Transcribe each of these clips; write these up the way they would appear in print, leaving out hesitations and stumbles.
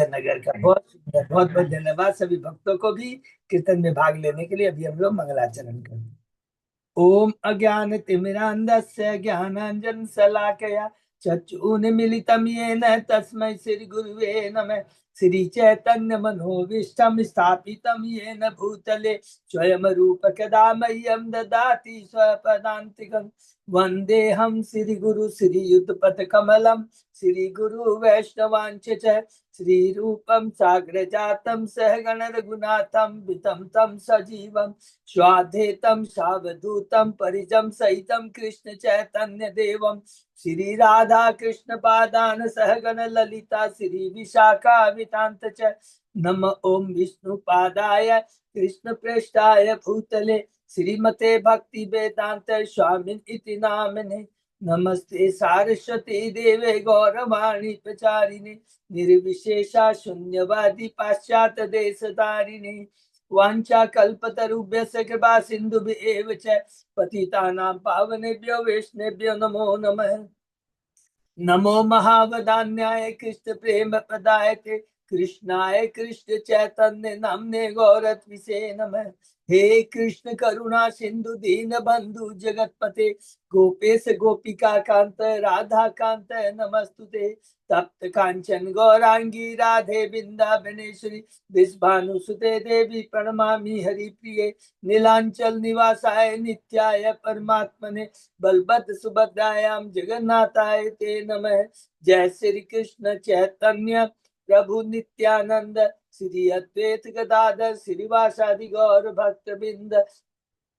सुंदर नगर का। बहुत सुंदर, बहुत बहुत धन्यवाद सभी भक्तों को भी कीर्तन में भाग लेने के लिए। अभी हम लोग मंगलाचरण करें। ओम अज्ञान तिमिरांधस्य ज्ञानांजन शलाकया चक्षुन्मीलितं येन तस्मै श्री गुरुवे नमः। श्री चैतन्य मनोभीष्टं स्थापितं येन भूतले स्वयं रूप कदा मह्यं ददाति स्वपदान्तिकं। वन्देऽहं श्री गुरु श्रीयुतपद कमलं श्री गुरु वैष्णवांच च श्री रूपं साग्रजातं सहगण रघुनाथं वितं तं सजीवं स्वाधेतं सावधूतं परिजं सहितं कृष्ण चैतन्य देवं श्री राधा कृष्ण पादान सहगण ललिता श्री विशाखावितांत च। नम ओम विष्णु पादाय कृष्ण प्रेष्ठाय भूतले श्रीमते भक्ति वेदांत स्वामिन इति नामने। नमस्ते सारस्वती देवे गौरवाणी प्रचारिणे निर्विशेषा शून्यवादी पाश्चात्य देशधारिणे वांछा कल्पतरुभ्यस्य कृपा सिन्धुभ्येव च पतितानां पावनेभ्यो वैष्णवेभ्यो नमो नमः। नमो महावदान्याय कृष्ण प्रेम प्रदायते कृष्णाय कृष्ण चैतन्य नामने गौरत्विषे नमः। हे कृष्ण करुणा सिंधु दीन बंधु जगतपते गोपेश गोपिका कांत राधा कांत नमस्तुते। तप्त कांचन गौरांगी राधे बिंदावनेश्वरी विश्वानुसुते देवी प्रणमामि हरिप्रिये। नीलांचल निवासाय नित्याय परमात्मने बलभद्र सुभद्रायां जगन्नाथाय ते नमः। जय श्री कृष्ण चैतन्य प्रभु नित्यानंद श्री अद्वैत गदाधर श्रीवासादि गौर भक्त बिंद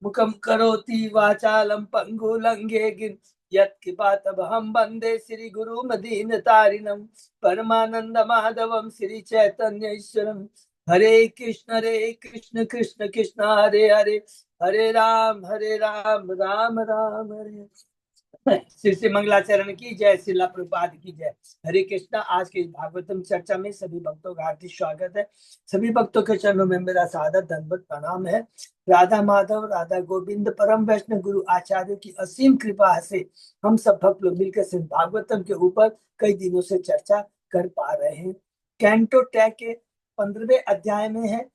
मुखम करोति वाचालम पंगु लंघे गिन यत्कृपातमहं वंदे श्री गुरु मदीन तारिणम परमानंद माधवम श्री चैतन्य ईश्वरम। हरे कृष्ण कृष्ण कृष्ण हरे हरे हरे राम राम राम हरे। श्री श्री मंगलाचरण की जय, श्रीला प्रभुपाद की जय। हरे कृष्णा। आज के भागवतम चर्चा में सभी भक्तों का हार्दिक स्वागत है। सभी भक्तों के चरणों में मेरा सादर दंडवत प्रणाम है। राधा माधव राधा गोविंद परम वैष्णव गुरु आचार्य की असीम कृपा से हम सब भक्त लोग मिलकर श्रीमद् भागवतम के ऊपर कई दिनों से चर्चा कर पा रहे हैं। कैंटो टैग के 15वें अध्याय में है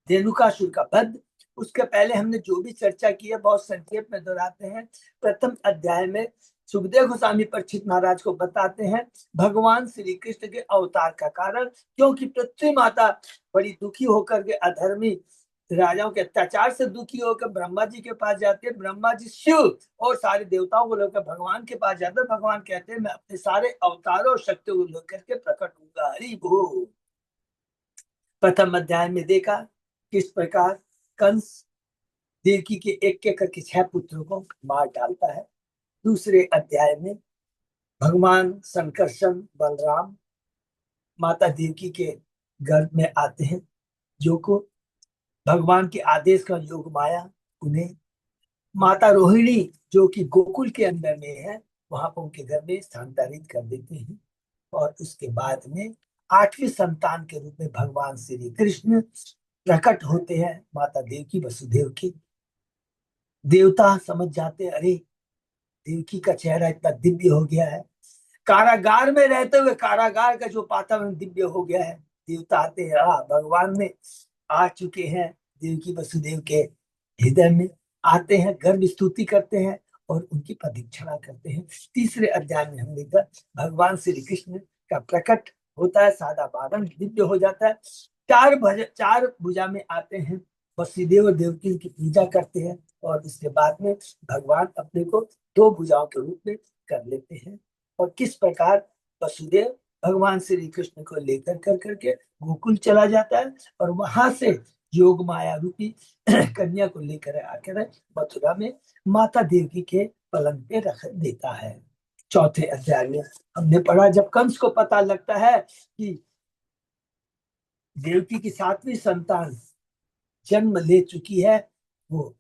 धेनुकासुर का वध। उसके पहले हमने जो भी चर्चा की है बहुत संक्षेप में दोहराते हैं। प्रथम अध्याय में सुखदेव गोस्वामी परीक्षित महाराज को बताते हैं भगवान श्री कृष्ण के अवतार का कारण, क्योंकि पृथ्वी माता बड़ी दुखी होकर के अधर्मी राजाओं के अत्याचार से दुखी होकर ब्रह्मा जी के पास जाते हैं। ब्रह्मा जी शिव और सारे देवताओं को लेकर भगवान के पास जाते हैं। भगवान कहते हैं मैं अपने सारे अवतारों और शक्तियों को लेकर के प्रकट होगा। हरि बोल। प्रथम अध्याय में देखा किस प्रकार कंस देवकी के एक करके 6 पुत्रों को मार डालता है। दूसरे अध्याय में भगवान संकर्षण बलराम माता देवकी के गर्भ में आते हैं, जो को भगवान के आदेश का योग माया उन्हें माता रोहिणी जो कि गोकुल के अंदर में है वहां पर उनके घर में स्थानांतरित कर देते हैं। और उसके बाद में 8वीं संतान के रूप में भगवान श्री कृष्ण प्रकट होते हैं माता देवकी वसुदेव की। देवता समझ जाते हैं अरे देवकी का चेहरा इतना दिव्य हो गया है, कारागार में रहते हुए कारागार का जो वातावरण दिव्य हो गया है। देवता आते हैं भगवान में आ चुके हैं, देवकी वसुदेव के हृदय में आते हैं, गर्भ स्तुति करते हैं और उनकी प्रदीक्षिणा करते हैं। तीसरे अध्याय में हम देखा भगवान श्री कृष्ण का प्रकट होता है, सादा बादल दिव्य हो जाता है। 4 भुजा में आते हैं, वसुदेव और देवकी की पूजा करते हैं और उसके बाद में भगवान अपने को 2 भुजाओं के रूप में कर लेते हैं। और किस प्रकार वसुदेव भगवान श्री कृष्ण को लेकर करके गोकुल चला जाता है और वहां से योग माया रूपी कन्या को लेकर आकर मथुरा में माता देवकी के पलंग पे रख देता है। चौथे अध्याय में हमने पढ़ा जब कंस को पता लगता है कि देवकी की 7वीं संतान जन्म ले चुकी है, वो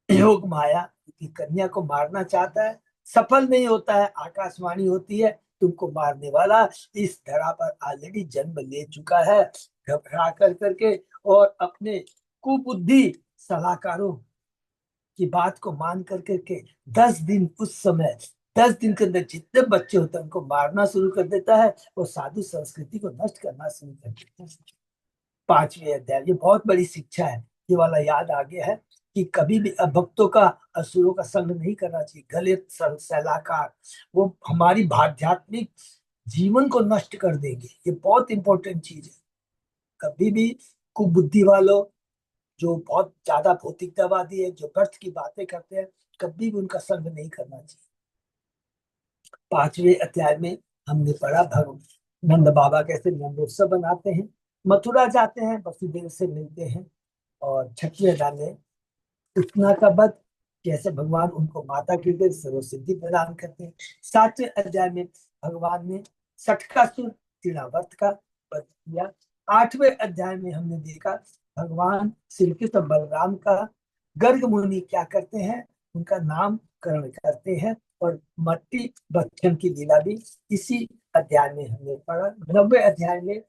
योग माया की कन्या को मारना चाहता है, सफल नहीं होता है। आकाशवाणी होती है तुमको मारने वाला इस धरा पर ऑलरेडी जन्म ले चुका है। घबरा करके और अपने कुबुद्धि सलाहकारों की बात को मान करके 10 दिन उस समय 10 दिन के अंदर जितने बच्चे होते हैं उनको मारना शुरू कर देता है और साधु संस्कृति को नष्ट करना शुरू कर देता है। 5वें अध्याय, ये बहुत बड़ी शिक्षा है, ये वाला याद आ गया है कि कभी भी अभक्तों का, असुरों का संग नहीं करना चाहिए। गलत सलाहकार वो हमारी आध्यात्मिक जीवन को नष्ट कर देंगे। ये बहुत इंपॉर्टेंट चीज है। कभी भी कुबुद्धि वालों, जो बहुत ज्यादा भौतिकतावादी है, जो व्यर्थ की बातें करते हैं, कभी भी उनका संग नहीं करना चाहिए। 5वें अध्याय में हमने पढ़ा भगवान नंद बाबा कैसे नंदोत्सव बनाते हैं, मथुरा जाते हैं, वसुदेव से मिलते हैं। और 6वें अध्याय में उतना का वध, कैसे भगवान उनको माता की देव सर्व सिद्धि प्रदान करते हैं। 7वें अध्याय में भगवान ने सटकासुर तृणावर्त का वध किया। 8वें अध्याय में हमने देखा भगवान श्री कृष्ण बलराम का गर्ग मुनि क्या करते हैं, उनका नामकरण करते हैं। और मट्टी बच्चन की लीला भी इसी अध्याय में हमने पढ़ा। 9वें अध्याय में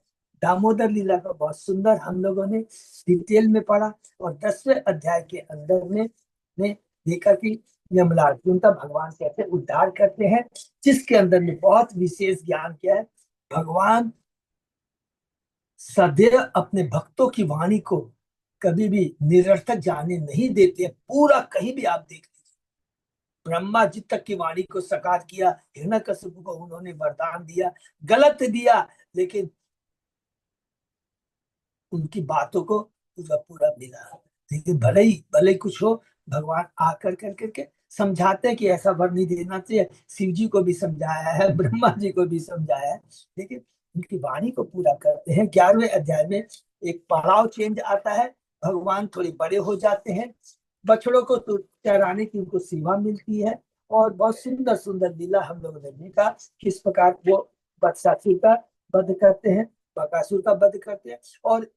दामोदर लीला का बहुत सुंदर हम लोगों ने डिटेल में पढ़ा। और 10वें अध्याय के अंदर में ने देखा कि यमलार्जुन का भगवान कैसे उद्धार करते हैं, जिसके अंदर में बहुत विशेष ज्ञान क्या है। भगवान सदैव अपने भक्तों की वाणी को कभी भी निरर्थक जाने नहीं देते। पूरा कहीं भी आप देख लीजिए, ब्रह्मा जी तक की वाणी को साकार किया, हिरण्यकशिपु को उन्होंने वरदान दिया, गलत दिया, लेकिन उनकी बातों को पूरा पूरा मिला। लेकिन भले ही कुछ हो, भगवान आकर कर करके समझाते हैं कि ऐसा वर नहीं देना चाहिए। शिव जी को भी समझाया है, ब्रह्मा जी को भी समझाया है, लेकिन उनकी वाणी को पूरा करते हैं। 11वें अध्याय में एक पड़ाव चेंज आता है, भगवान थोड़े बड़े हो जाते हैं, बछड़ों को तो चराने की उनको सेवा मिलती है। और बहुत सुंदर सुंदर लीला हम लोगों ने देखा, किस प्रकार वो बत्सासुर का वध करते हैं, बकासुर का वध करते हैं। और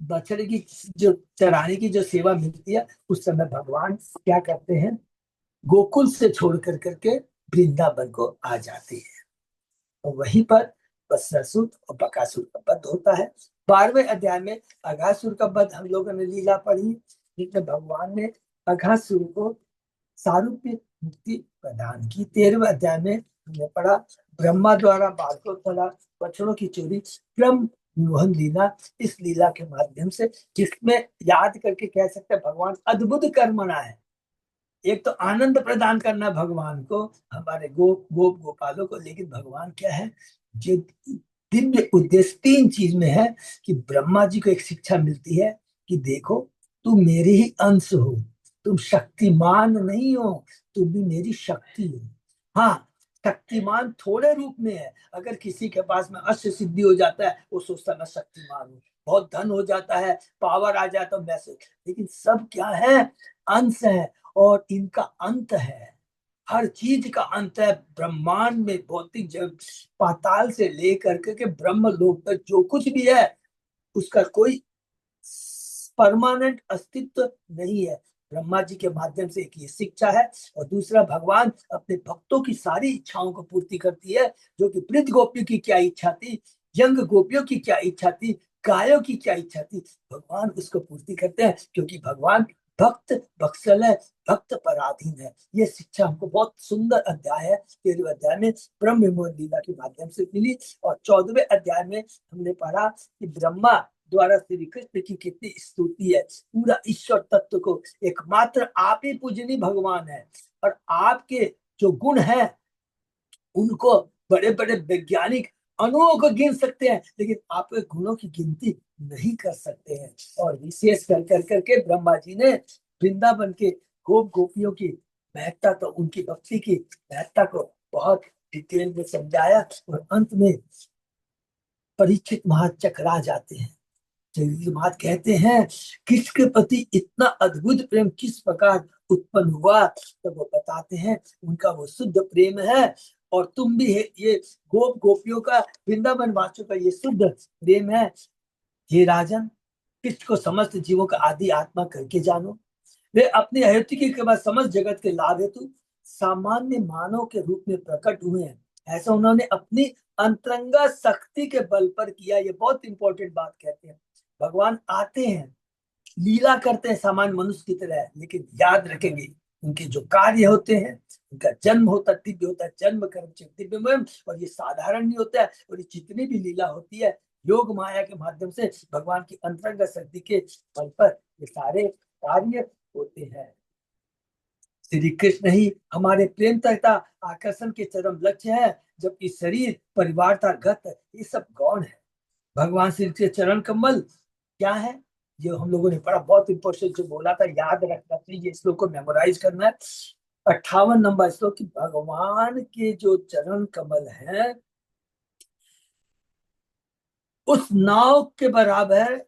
बछड़े की जो चराने की जो सेवा मिलती है, उस समय भगवान क्या करते हैं, गोकुल से छोड़ कर करके वृंदावन को आ जाते हैं। और वहीं पर बत्सासुर और बकासुर का वध होता है। 12वें अध्याय में अघासुर का वध हम लोगों ने लीला पढ़ी, जिसमें भगवान ने अघासुर को सारूप्य मुक्ति प्रदान की। 13वें अध्याय में हमने पढ़ा ब्रह्मा द्वारा बालकों द्वारा बछड़ों की चोरी, ब्रह्म मोहन लीला। इस लीला के माध्यम से, जिसमें याद करके कह सकते हैं भगवान अद्भुत कर्मणा है। एक तो आनंद प्रदान करना भगवान को, हमारे गोप गोपालों को, लेकिन भगवान क्या है, जो दिव्य उद्देश्य 3 चीज में है। कि ब्रह्मा जी को एक शिक्षा मिलती है कि देखो, तुम मेरे ही अंश हो, तुम शक्तिमान नहीं हो, तुम भी मेरी शक्ति हो। हाँ, शक्तिमान थोड़े रूप में है। अगर किसी के पास में अष्ट सिद्धि हो जाता है, वो सोचता मैं शक्तिमान हूँ, बहुत धन हो जाता है, पावर आ जाता है, मैसेज, लेकिन सब क्या है, अंश है। और इनका अंत है, हर चीज का अंत है। ब्रह्मांड में भौतिक जग, पाताल से लेकर के ब्रह्म लोक तक जो कुछ भी है, उसका कोई परमानेंट अस्तित्व नहीं है। ब्रह्मा जी के माध्यम से एक ये शिक्षा है। और दूसरा, भगवान अपने भक्तों की सारी इच्छाओं को पूर्ति करती है। जो कि वृद्ध गोपियों की क्या इच्छा थी, यंग गोपियों की क्या इच्छा थी, गायों की क्या इच्छा थी, भगवान उसको पूर्ति करते हैं, क्योंकि भगवान भक्त बत्सल है, भक्त पराधीन है। ये शिक्षा हमको बहुत सुंदर अध्याय है 13वें अध्याय में ब्रह्म विमोचन लीला के माध्यम से मिली। और 14वें अध्याय में हमने पढ़ा कि ब्रह्मा द्वारा श्री कृष्ण की कितनी स्तुति है। पूरा ईश्वर तत्व को एकमात्र आप ही पूजनी भगवान है। और आपके जो गुण है, उनको बड़े बड़े वैज्ञानिक अणुओं को गिन सकते हैं, लेकिन आपके गुणों की गिनती नहीं कर सकते हैं। और विशेष कर कर करके ब्रह्मा जी ने वृंदावन के गोप गोपियों की महत्ता, तो उनकी भक्ति की महत्ता को बहुत डिटेल में समझाया। और अंत में परीक्षित महाराज चकरा जाते हैं। जगदीश महाराज कहते हैं, किसके प्रति इतना अद्भुत प्रेम किस प्रकार उत्पन्न हुआ, तो वो बताते हैं उनका वो शुद्ध प्रेम है। और तुम भी ये गोप गोपियों का, वृंदावन वासियों का ये शुद्ध प्रेम है। हे राजन, कृष्ण को समस्त जीवों का आदि आत्मा करके जानो। वे अपनी अहृति के बाद समस्त जगत के लाभ हेतु सामान्य मानव के रूप में प्रकट हुए हैं। ऐसा उन्होंने अपनी अंतरंगा शक्ति के बल पर किया। ये बहुत इंपॉर्टेंट बात कहते हैं। भगवान आते हैं, लीला करते हैं सामान्य मनुष्य की तरह, लेकिन याद रखेंगे उनके जो कार्य होते हैं इनका जन्म होता दिव्य होता है, जन्म कर्म च दिव्यमय, और ये साधारण नहीं होता है। और ये जितनी भी लीला होती है योग माया के माध्यम से भगवान की अंतरंग शक्ति के बल पर ये सारे कार्य होते हैं। श्री कृष्ण ही हमारे प्रेम तथा आकर्षण के चरम लक्ष्य है, जबकि शरीर, परिवार था, गत, ये सब गौण है। भगवान श्री के चरण कमल क्या है, ये हम लोगों ने पढ़ा, बहुत इंपॉर्टेंट जो बोला था, याद रखना चाहिए, श्लोक को मेमोराइज करना है। 58 नंबर श्लोक की भगवान के जो चरण कमल है उस नाव के बराबर,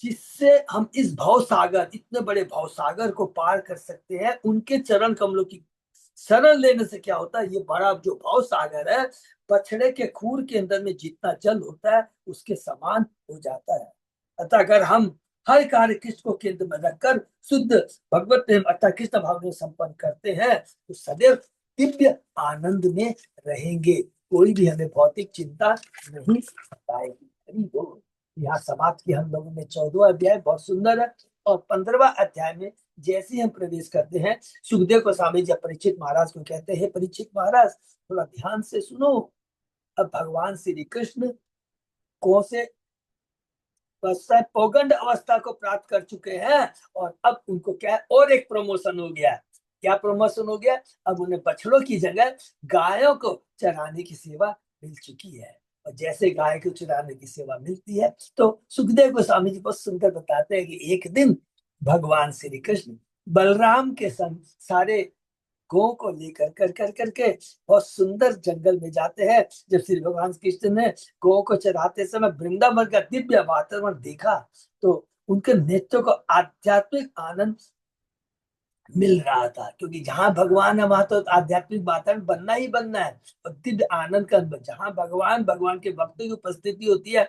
जिससे हम इस भाव सागर, इतने बड़े भाव सागर को पार कर सकते हैं। उनके चरण कमलों की शरण लेने से क्या होता है, ये बड़ा जो भाव सागर है, बछड़े के खूर के अंदर में जितना जल होता है उसके समान हो जाता है। अतः अगर हम हर कार्य कृष्ण को केंद्र में रखकर शुद्ध भगवत प्रेम अर्थात कृष्ण भाव में संपन्न करते हैं तो सदैव दिव्य आनंद में रहेंगे, कोई भी हमें भौतिक चिंता नहीं सताएगी। यहाँ समाप्त की हम लोगों ने 14वां अध्याय, बहुत सुंदर है। और 15वां अध्याय में जैसे ही हम प्रवेश करते हैं, सुखदेव गोस्वामी जी परीक्षित महाराज को कहते हैं, परीक्षित महाराज थोड़ा ध्यान से सुनो। अब भगवान श्री कृष्ण को से पौगंड अवस्था को प्राप्त कर चुके हैं, और अब उनको क्या है, और एक प्रमोशन हो गया। क्या प्रमोशन हो गया, अब उन्हें बछड़ों की जगह गायों को चराने की सेवा मिल चुकी है। और जैसे गाय को चराने की सेवा मिलती है, तो सुखदेव गोस्वामी जी बहुत सुंदर बताते हैं कि एक दिन भगवान श्री कृष्ण बलराम के संग सारे गौ को लेकर कर कर करके बहुत सुंदर जंगल में जाते हैं। जब श्री भगवान कृष्ण ने गौ को चराते समय वृंदावन का दिव्य वातावरण देखा, तो उनके नेत्रों को आध्यात्मिक आनंद मिल रहा था, क्योंकि जहां भगवान है वहां तो आध्यात्मिक वातावरण बनना ही बनना है। और दिव्य आनंद का अनुभव, जहां भगवान भगवान के भक्तों की उपस्थिति होती है,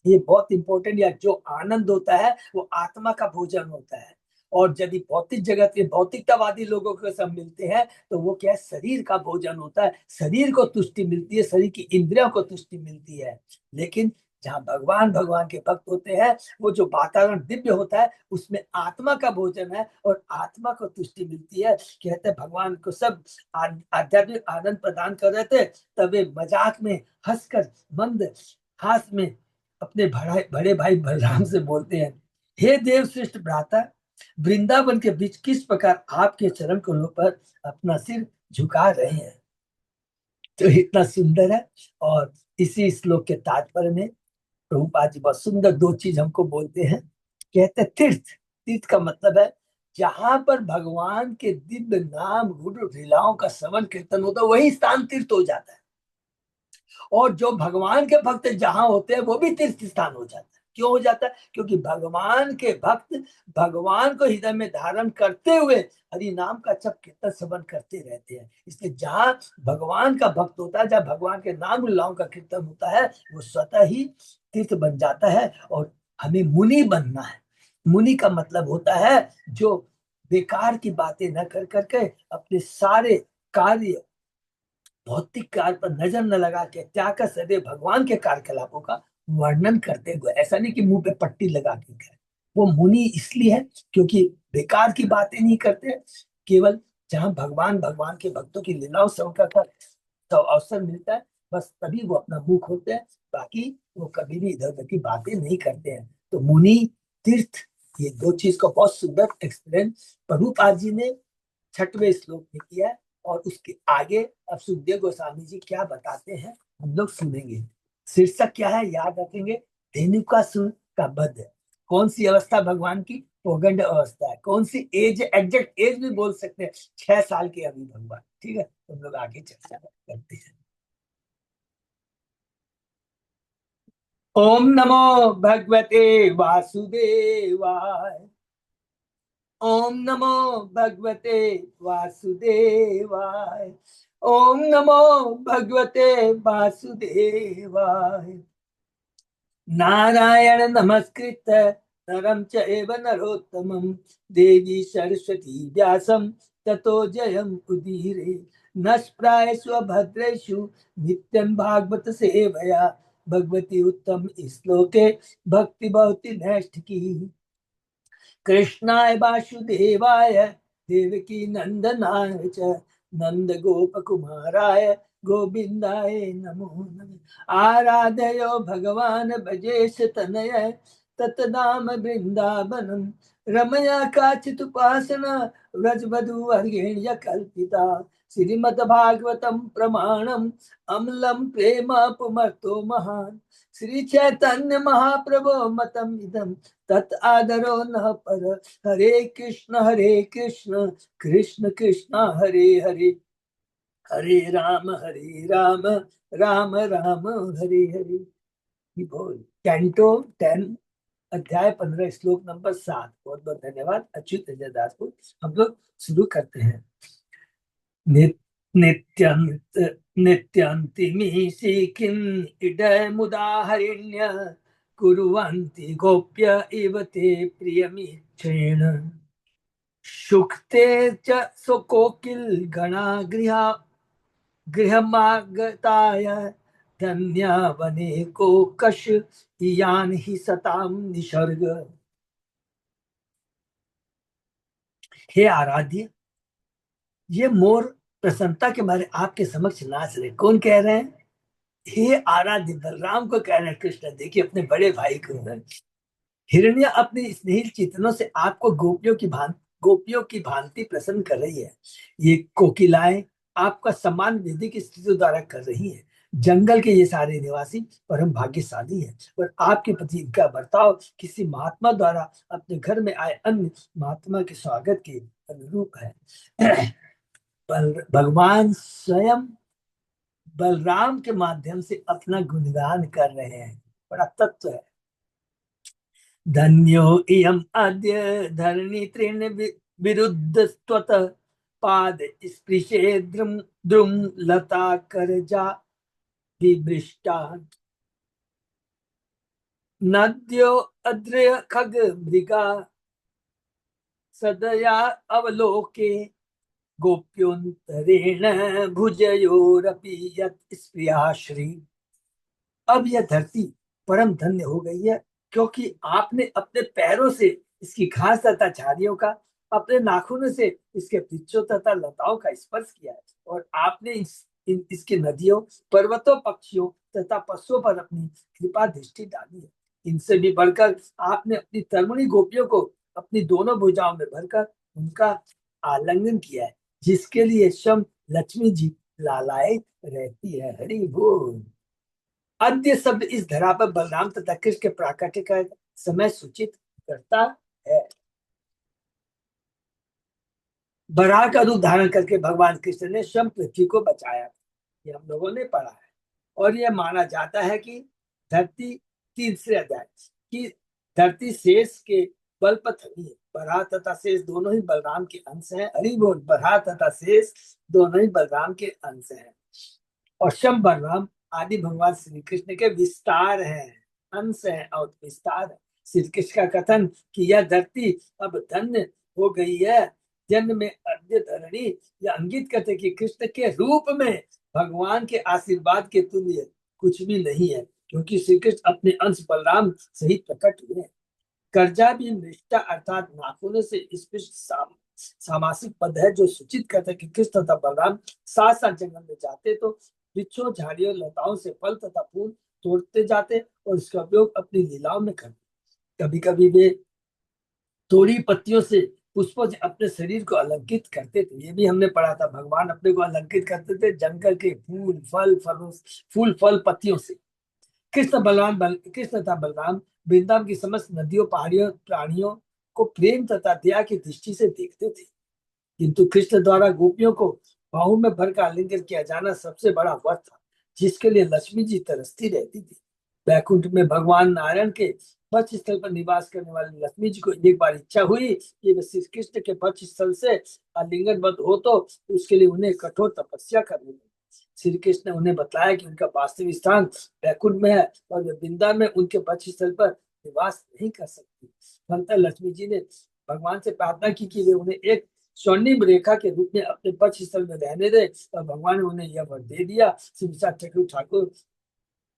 ये बहुत इंपॉर्टेंट, या जो आनंद होता है वो आत्मा का भोजन होता है। और यदि भौतिक जगत के भौतिकतावादी लोगों के सब मिलते हैं तो वो क्या है, शरीर का भोजन होता है, शरीर को तुष्टि मिलती है, शरीर की इंद्रियों को तुष्टि मिलती है। लेकिन जहाँ भगवान भगवान के भक्त होते हैं, वो जो वातावरण दिव्य होता है उसमें आत्मा का भोजन है और आत्मा को तुष्टि मिलती है। कहते हैं भगवान को सब आध्यात्मिक आनंद प्रदान कर रहे थे, तब वे मजाक में हंसकर मंद हास में अपने बड़े भाई बलराम से बोलते हैं, हे देव श्रेष्ठ भ्राता, वृंदावन के बीच किस प्रकार आपके चरण कमलों पर अपना सिर झुका रहे हैं। तो इतना सुंदर है। और इसी श्लोक के तात्पर्य में प्रभुपाद जी बहुत सुंदर दो चीज हमको बोलते हैं। कहते हैं तीर्थ, तीर्थ का मतलब है जहां पर भगवान के दिव्य नाम गुण लीलाओं का श्रवण कीर्तन होता है वही स्थान तीर्थ हो जाता है। और जो भगवान के भक्त जहां होते हैं वो भी तीर्थ स्थान हो जाता है। क्यों हो जाता है, क्योंकि भगवान के भक्त भगवान को हृदय में धारण करते हुए हरि नाम का जप कीर्तन श्रवण करते रहते हैं। इसलिए जहां भगवान का भक्त होता है, जहां भगवान के नाम लीलाओं का कीर्तन होता है, वो स्वतः ही तीर्थ बन जाता है। और हमें मुनि बनना है। मुनि का मतलब होता है जो बेकार की बातें न कर करके अपने सारे कार्य, भौतिक कार्य पर नजर न लगा के त्याग कर सदैव भगवान के कार्यकलापों का वर्णन करते हुए, ऐसा नहीं कि मुंह पे पट्टी लगा के करे। वो मुनि इसलिए है क्योंकि बेकार की बातें नहीं करते, केवल जहां भगवान भगवान के भक्तों की लीलाओं से उनका तो अवसर मिलता है, बस तभी वो अपना मुंह खोलते हैं। बाकी वो कभी भी इधर उधर की बातें नहीं करते हैं। तो मुनि, तीर्थ, ये दो चीज को बहुत सुंदर एक्सप्लेन प्रभुपाद जी ने 6वें श्लोक में किया है। और उसके आगे अब सुखदेव गोस्वामी जी क्या बताते हैं हम लोग सुनेंगे। शीर्षक क्या है याद रखेंगे, धेनुकासुर का वध। कौन सी अवस्था भगवान की, पौगंड अवस्था है। कौन सी एज, एग्जैक्ट एज भी बोल सकते हैं, 6 साल के अभी भगवान। ठीक है, हम लोग आगे चर्चा करते हैं। ओम नमो भगवते वासुदेवाय। ओम नमो भगवते वासुदेवाय। ओम नमो भगवते वासुदेवाय। नारायण नमस्कृत नरं चैव नरोत्तमं देवी सरस्वती व्यासं ततो जयम् उदीरे। नष्प्रायेषु भद्रेषु नित्यं भागवत सेवया भगवती उत्तम श्लोके भक्ति भवति नैष्ठिकी। कृष्णाय वासुदेवाय देवकी नंदनाय च नंद गोप कुमाराय गोविंदाय नमो नमः। आराधयो भगवान भजेश तनय ततनाम वृंदावनम रमया काचित उपासना व्रजवधू वर्गेण्य कल्पिता श्रीमद्भागवतम प्रमाणम अम्लम प्रेमापुमर्तो महान श्री चैतन्य महाप्रभो मतम इदम तत् आदरो न पर हरे कृष्ण कृष्ण कृष्ण हरे हरे हरे राम राम राम हरे हरे। ये बोल कैंटो 10 अध्याय 15 श्लोक नंबर 7। बहुत बहुत धन्यवाद अच्युत दास को। हम लोग शुरू करते हैं। नित्यंत नित्यंतिमीशि किम इडय मुदाहरिण्य कुर्वन्ति गोप्य इव ते प्रियमीक्षेण शुक्ते च सुकोकिल गणा गृहमागताय धन्या वने को कश यान ही सताम निसर्ग। हे आराध्य, ये मोर प्रसन्नता के मारे आपके समक्ष नाच रहे। कौन कह रहे हैं? हे आराध्य बलराम को कह रहे हैं कृष्ण। देखिए अपने बड़े भाई को। हिरण्य अपनी स्नेहिल चितनों से आपको गोपियों की भांति प्रसन्न कर रही है। ये कोकिलाएं आपका सम्मान विधि की स्थिति द्वारा कर रही है। जंगल के ये सारे निवासी परम भाग्यशाली हैं और आपके प्रति इनका बर्ताव किसी महात्मा द्वारा अपने घर में आए अन्य महात्मा के स्वागत के अनुरूप है। भगवान स्वयं बलराम के माध्यम से अपना गुणगान कर रहे हैं। बड़ा तत्व है। धन्यो इयम अद्य धरणी तृण विरुद्ध स्वत पाद स्पृशे द्रुम लता करजा विवृष्टा नद्यो अद्रय खग मृगा सदया अवलोके गोप्योन्तरेण भुजयोरपि यत् स्प्रियाश्री। अब यह धरती परम धन्य हो गई है क्योंकि आपने अपने पैरों से इसकी घास तथा झाड़ियों का, अपने नाखूनों से इसके वृक्षों तथा लताओं का स्पर्श किया है और आपने इसके नदियों, पर्वतों, पक्षियों तथा पशुओं पर अपनी कृपा दृष्टि डाली है। इनसे भी बढ़कर आपने अपनी तरुणी गोपियों को अपनी दोनों भुजाओं में भरकर उनका आलिंगन किया है, जिसके लिए स्वयं लक्ष्मी जी लालायित रहती है। हरि बोल। अद्य शब्द इस धरा पर बलराम तथा कृष्ण के प्राकट्य का समय सूचित करता है। बराह का रूप धारण करके भगवान कृष्ण ने स्वयं पृथ्वी को बचाया। ये हम लोगों ने पढ़ा है और यह माना जाता है कि धरती, तीसरे अध्याय की धरती शेष के बल पर थमी है। बराह तथा शेष दोनों ही बलराम के अंश हैं। हरि बोल। बराह तथा शेष दोनों ही बलराम के अंश हैं और स्वयं बलराम आदि भगवान श्री कृष्ण के विस्तार हैं, अंश हैं और विस्तार है। श्री कृष्ण का कथन कि यह धरती अब धन्य हो गई है, जन्म में अद्य धरणी, यह अंकित करते कि कृष्ण के रूप में भगवान के आशीर्वाद के तुल्य कुछ भी नहीं है, क्योंकि श्री कृष्ण अपने अंश बलराम सहित प्रकट हुए हैं। कर्जा भी निष्ठा अर्थात नाखूनों से स्पष्ट सामासिक पद है जो सूचित करता है कि कृष्ण तथा बलराम साथ साथ जंगल में जाते तो वृक्षों, झाड़ियों, लताओं से फल तथा फूल तोड़ते जाते और इसका उपयोग अपनी लीलाओं में करते। कभी कभी वे तोड़ी पत्तियों से, पुष्पों से अपने शरीर को अलंकृत करते थे। ये भी हमने पढ़ा था। भगवान अपने को अलंकृत करते थे जंगल के फूल फल पत्तियों से। कृष्ण तथा बलराम वृंदावन की समस्त नदियों, पहाड़ियों, प्राणियों को प्रेम तथा दया की दृष्टि से देखते थे, किंतु कृष्ण द्वारा गोपियों को बाहु में भरकर आलिंगन किया जाना सबसे बड़ा वर था, जिसके लिए लक्ष्मी जी तरसती रहती थी। बैकुंठ में भगवान नारायण के पक्ष स्थल पर निवास करने वाली लक्ष्मी जी को एक बार इच्छा हुई कि वे श्री कृष्ण के पक्ष स्थल से आलिंगन बद्ध हो तो उसके लिए उन्हें कठोर तपस्या करनी पड़ी। श्री कृष्ण ने उन्हें बताया कि उनका वास्तविक स्थान बैकुंठ में है और वे वृंदावन में उनके पक्ष स्थल पर निवास नहीं कर सकती। फलतः लक्ष्मी जी ने भगवान से प्रार्थना की कि वे उन्हें एक स्वर्णिम रेखा के रूप में अपने पक्ष स्थल में रहने दे और भगवान ने उन्हें यह वर दे दिया। शिवसा चक्रु ठाकुर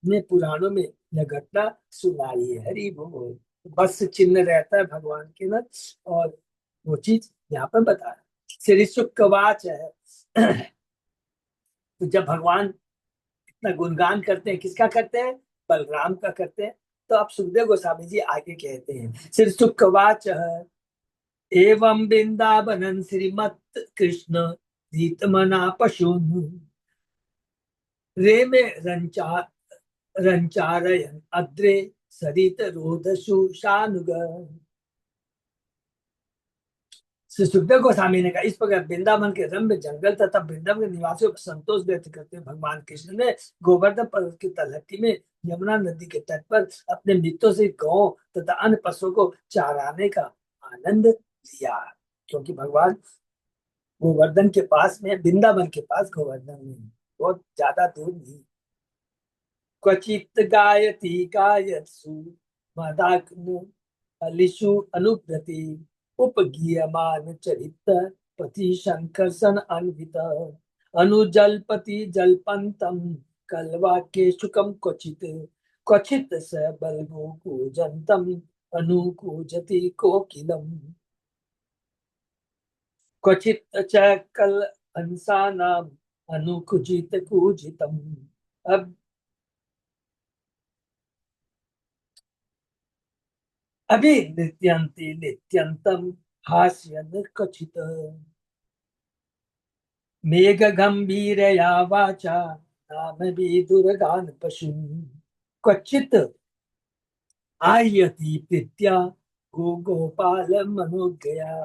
ने पुराणों में यह घटना सुनाई है। हरि बोल। बस चिन्ह रहता है भगवान के न, और वो चीज यहाँ पर बता रहा है। श्री शुकवाच है तो जब भगवान इतना गुणगान करते हैं, किसका करते हैं? बलराम का करते हैं। तो अब सुखदेव गोस्वामी जी आगे कहते हैं, श्री शुकवाच एवं वृंदावनम श्रीमत कृष्ण धीतमना पशून् रे में रंचारयन अद्रे सरित रोदसु शानुग। श्री सुखदेव गोस्वामी ने कहा, इस प्रकार वृंदावन के रम्य जंगल तथा वृंदावन के निवासियों को संतोष व्यक्त करते हुए भगवान कृष्ण ने गोवर्धन पर्वत की तलहटी में यमुना नदी के तट पर अपने मित्रों से गौ तथा अन्य पशुओं को चराने का आनंद लिया। क्योंकि भगवान गोवर्धन के पास में, वृंदावन के पास गोवर्धन में, बहुत ज्यादा दूर नहीं। क्वचित गायती गायत्सु मदाग्नु अलिषु अनुव्रति उपगीयमान चरित पति संकर्षण अन्वित अनुजल्पति जल्पंतम कलवाक्ये शुकम क्वचित क्वचित स बलगो कूजंतम अनुकूजति कोकिलम क्वचित च कल हंसानाम अनुकुजित कूजितम। अब अभी नित्यंती नित्यंतम हास्यन कथित मेघ गंभीरया वाचा नाम विदुरगान पशु क्वचित आयति प्रीत्या गो गोपाल मनोज्ञया।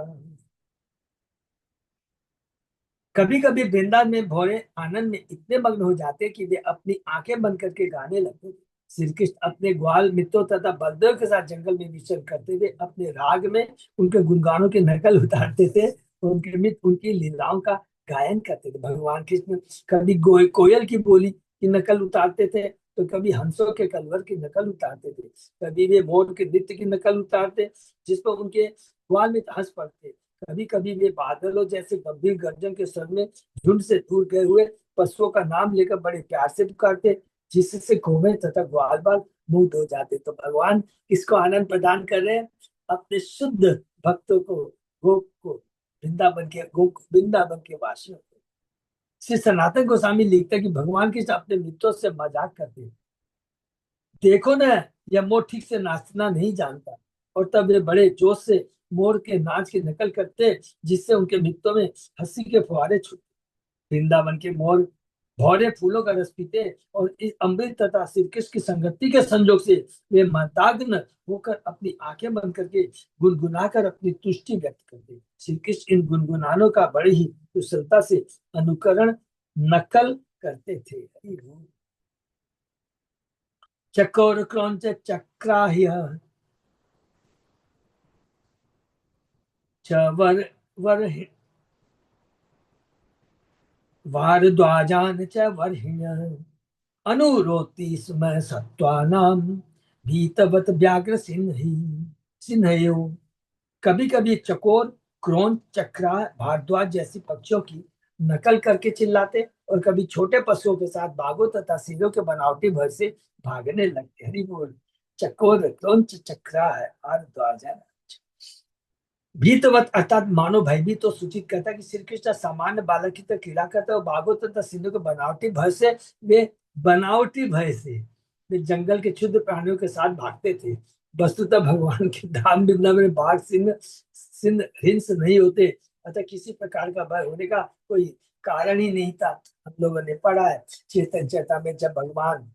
कभी कभी वृंदावन में भोरे आनंद में इतने मग्न हो जाते कि वे अपनी आंखें बंद करके गाने लगते थे। श्री कृष्ण अपने ग्वाल मित्रों तथा बलदेव के साथ जंगल में विचरण करते थे, अपने राग में उनके गुणगानों की नकल उतारते थे और उनके मित्र उनकी लीलाओं का गायन करते थे। भगवान कृष्ण कभी कोयल की बोली की नकल उतारते थे, तो कभी हंसों के कलवर की नकल उतारते थे, कभी वे मोर के नृत्य की नकल उतारते जिस पर उनके ग्वाल मित्र हंस पड़ते। कभी कभी वे बादलों जैसे गंभीर गर्जन के स्वर में झुंड से दूर गए हुए पशुओं का नाम लेकर बड़े प्यार से पुकारते, जिससे कौवे तथा ग्वाल बाल मुग्ध हो जाते। तो भगवान किसको आनंद प्रदान कर रहे हैं? अपने शुद्ध भक्तों को, गोप को, वृंदावन के वासियों को। श्री सनातन गोस्वामी लिखते हैं कि भगवान कृष्ण अपने मित्रों से मजाक करते हैं, देखो ना, यह मोर ठीक से नाचना नहीं जानता। और तब वे बड़े जोश से मोर के नाच की नकल करते, जिससे उनके मित्रों में हंसी के फुहारे छूटते। वृंदावन के मोर भौरे फूलों का रस पीते और इस अमृत तथा श्री कृष्ण की संगति के संजोग से वे मदाग्न होकर अपनी आंखें बंद करके गुनगुनाकर अपनी तुष्टि व्यक्त करते। श्री कृष्ण इन गुनगुनानों का बड़ी ही कुशलता से अनुकरण नकल करते थे। चकोर क्रौंच चक्राह्य च वर वारद्वाजान च वर्हिण्य अनुरोति स्म सत्वानाम भीतवत व्याघ्र सिंहयो। कभी कभी चकोर, क्रोन, चक्रा, भारद्वाज जैसी पक्षियों की नकल करके चिल्लाते और कभी छोटे पशुओं के साथ बाघों तथा सिंहों के बनावटी भर से भागने लगते। हरि बोल। चकोर, क्रोन, चक्रा है भारद्वाज है। भीतवत अर्थात मानो भयभीत तो सूचित करता है कि श्री कृष्ण सामान्य बालक की तरह क्रीड़ा करते और बाघों तथा सिंधु के बनावटी भय से वे जंगल के क्षुद्र प्राणियों के साथ भागते थे। वस्तुतः भगवान के धाम बिमला में बाघ, सिंह सिंह हिंस नहीं होते, अतः किसी प्रकार का भय होने का कोई कारण ही नहीं था। हम लोगों ने पढ़ा है चेतन चेता में, जब भगवान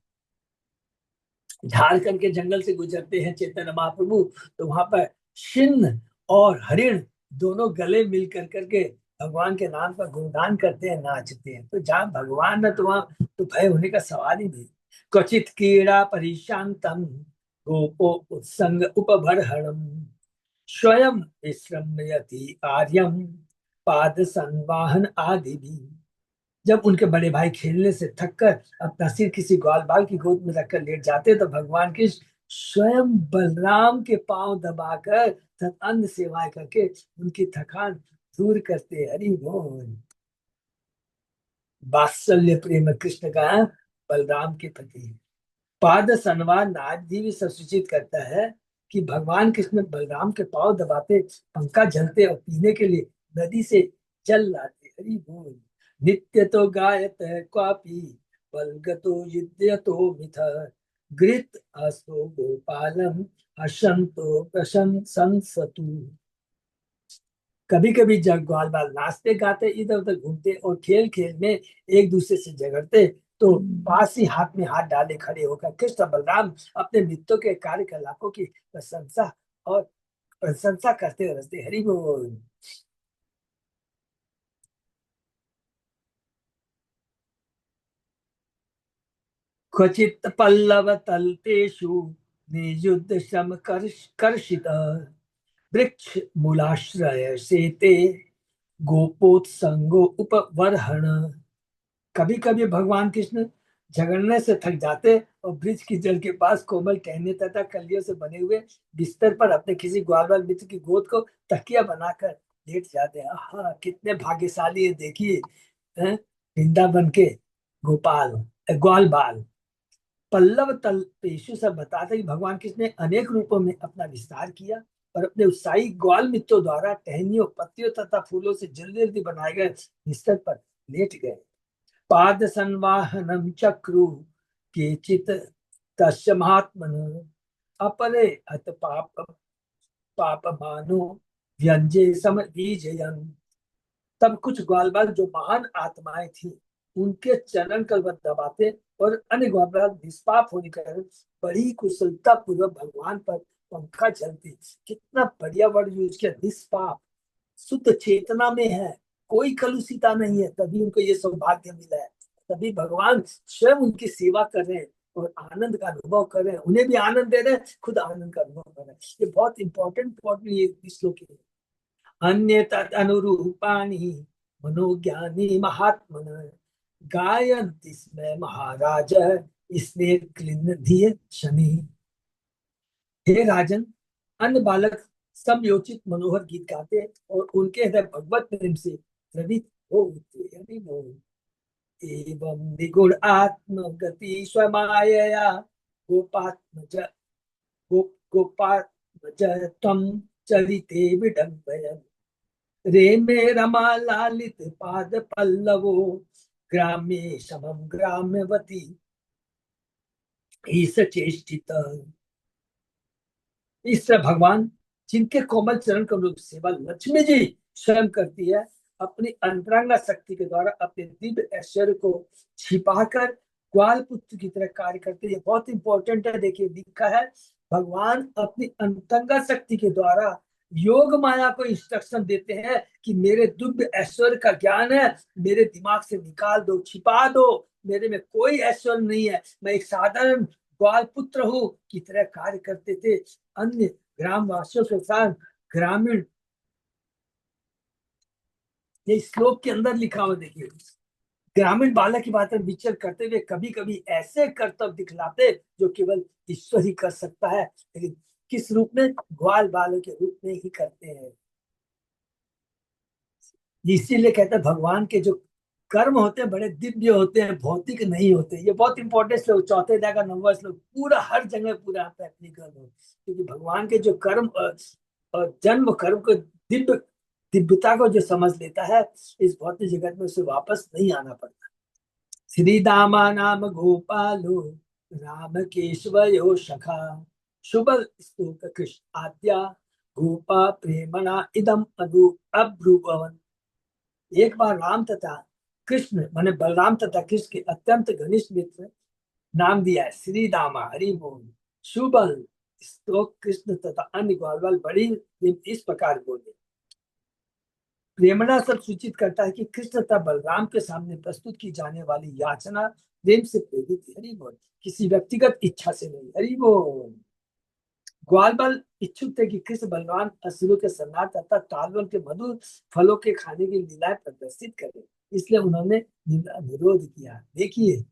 झारखंड के जंगल से गुजरते हैं चैतन्य महाप्रभु, तो वहां पर सिंह और हरिण दोनों गले मिल कर करके भगवान के नाम का गुणगान करते हैं, नाचते हैं। तो जहाँ भगवान है तो वहां तो भय होने का सवाल ही नहीं। क्वचित कीड़ा परिशांतम गोपो उत्संग उपभरहणम स्वयं विश्रम्यति आर्यम पाद संवाहन आदि भी। जब उनके बड़े भाई खेलने से थककर अपना सिर किसी ग्वाल बाल की गोद में रखकर लेट जाते, तो भगवान कृष्ण स्वयं बलराम के पांव दबाकर तथा अन्य सेवाएं करके उनकी थकान दूर करते। हरि बोल। वात्सल्य प्रेम कृष्ण का बलराम के प्रति। पाद संवार नादि भी सूचित करता है कि भगवान कृष्ण बलराम के पांव दबाते, पंखा झलते और पीने के लिए नदी से जल लाते। हरि बोल। नित्य तो गायत क्वापि बलगतो युध्यतो मिथ गृत असो गोपालम हसंतो प्रशंसतु। कभी कभी जब ग्वाल बाल नाचते गाते इधर उधर घूमते और खेल खेल में एक दूसरे से झगड़ते, तो पास ही हाथ में हाथ डाले खड़े होकर कृष्ण बलराम अपने मित्रों के कार्यकलापों की प्रशंसा करते रहते। हरि बोल। क्वचित पल्लव तलतेषु नियुद्ध श्रम कर्षित वृक्ष मूलाश्रय से ते गोपोत्संगो उपवर्हण। कभी कभी भगवान कृष्ण झगड़ने से थक जाते और ब्रिज की जल के पास कोमल टहने तथा कलियों से बने हुए बिस्तर पर अपने किसी ग्वालवाल मित्र की गोद को तकिया बनाकर लेट जाते हैं। हाँ, कितने भाग्यशाली है देखिए। हैं? वृंदावन के गोपाल ग्वाल बाल पल्लव तल पेशु सब बताते हैं कि भगवान कृष्ण ने अनेक रूपों में अपना विस्तार किया और अपने उत्साही ग्वाल मित्रों द्वारा टहनियों पत्तियों तथा फूलों से जल्दी जल्दी बनाए गए बिस्तर पर लेट गए। पाद संवाहनम चक्रु केचित तस्य महात्मन अपरे हत पापमानो व्यंजे सम विजयन। तब कुछ ग्वालबाल जो महान आत्माएं थी उनके चरण कलवत दबाते और अन्य ग्वालबाल निष्पाप होने के कारण बड़ी कुशलता पूर्वक भगवान पर पंखा झलते। कितना बढ़िया वर्ड यूज किया, निष्पाप, शुद्ध चेतना में है, कोई कलुषिता नहीं है, तभी उनको ये सौभाग्य मिला है। तभी भगवान स्वयं उनकी सेवा कर रहे हैं और आनंद का अनुभव कर रहे हैं, उन्हें भी आनंद दे रहे हैं, खुद आनंद का अनुभव कर रहे हैं। ये बहुत इंपॉर्टेंट पॉइंट ये श्लोक है। अन्य तद अनुरूपाणि मनोज्ञानी महात्मन गायन्ति स्म महाराज स्नेह क्लिन्न शनि। हे राजन, अन्य बालक समयोचित मनोहर गीत गाते और उनके हृदय भगवत प्रेम से द्रवित हो उठते। हरि बोल। एवं निगुण आत्मगति स्वमायया गोपात्मज गो गोपात्मज त्वं चरिते विडम्बयन् रे मे रमा लालित पाद पल्लवो ग्राम्ये समम ग्राम्यवती ईश चेष्टित। इस तरह भगवान जिनके कोमल चरण कमलों की सेवा लक्ष्मी जी स्वयं करती है, अपनी अंतरंगा शक्ति के द्वारा अपने दिव्य ऐश्वर्य को छिपाकर ग्वाल पुत्र की तरह कार्य करते हैं। बहुत इंपॉर्टेंट है, देखिए लिखा है भगवान अपनी अंतरंगा शक्ति के द्वारा योग माया को इंस्ट्रक्शन देते हैं कि मेरे दिव्य ऐश्वर्य का ज्ञान है, मेरे दिमाग से निकाल दो, छिपा दो, मेरे में कोई ऐश्वर्य नहीं है, मैं एक साधारण ग्वाल पुत्र हूँ की तरह कार्य करते थे। अन्य ग्राम वासियों के साथ ग्रामीण, ये श्लोक के अंदर लिखा हुआ देखिए, ग्रामीण बालक की बात विचर करते हुए कभी कभी ऐसे कर्तव्य दिखलाते जो केवल ईश्वर ही कर सकता है, लेकिन किस रूप में? ग्वाल बालक के रूप में ही करते हैं। इसीलिए कहते हैं भगवान के जो कर्म होते हैं बड़े दिव्य होते हैं, भौतिक नहीं होते। ये बहुत इंपॉर्टेंट श्लोक, चौथे अध्याय का 9वां श्लोक, पूरा हर जगह पूरा आता है अपनी कर्म, क्योंकि भगवान के जो कर्म और जन्म कर्म को दिव्यता को जो समझ लेता है, इस भौतिक जगत में उसे वापस नहीं आना पड़ता। श्री दामा नाम गोपालो राम केशवयो सखा शुभ स्तोक कृष्ण आद्या गोपा प्रेमणा इदम अब्रुवन। एक बार राम तथा कृष्ण माने बलराम तथा कृष्ण के अत्यंत घनिष्ठ मित्र, नाम दिया है श्री दामा, हरि बोल, सुबल स्तोक कृष्ण तथा अन्य ग्वालवाल बड़ी इस प्रकार बोले। प्रेमणा सब सूचित करता है कि कृष्ण तथा बलराम के सामने प्रस्तुत की जाने वाली याचना प्रेम से प्रेरित है। हरि बोल, किसी व्यक्तिगत इच्छा से नहीं। हरि बोल। ग्वालबाल इच्छुक थे कि कृष्ण बलवान असुरों के संहार तथा तालवन के मधुर फलों के खाने की लीलाएं प्रदर्शित करें, इसलिए उन्होंने विरोध किया। देखिए,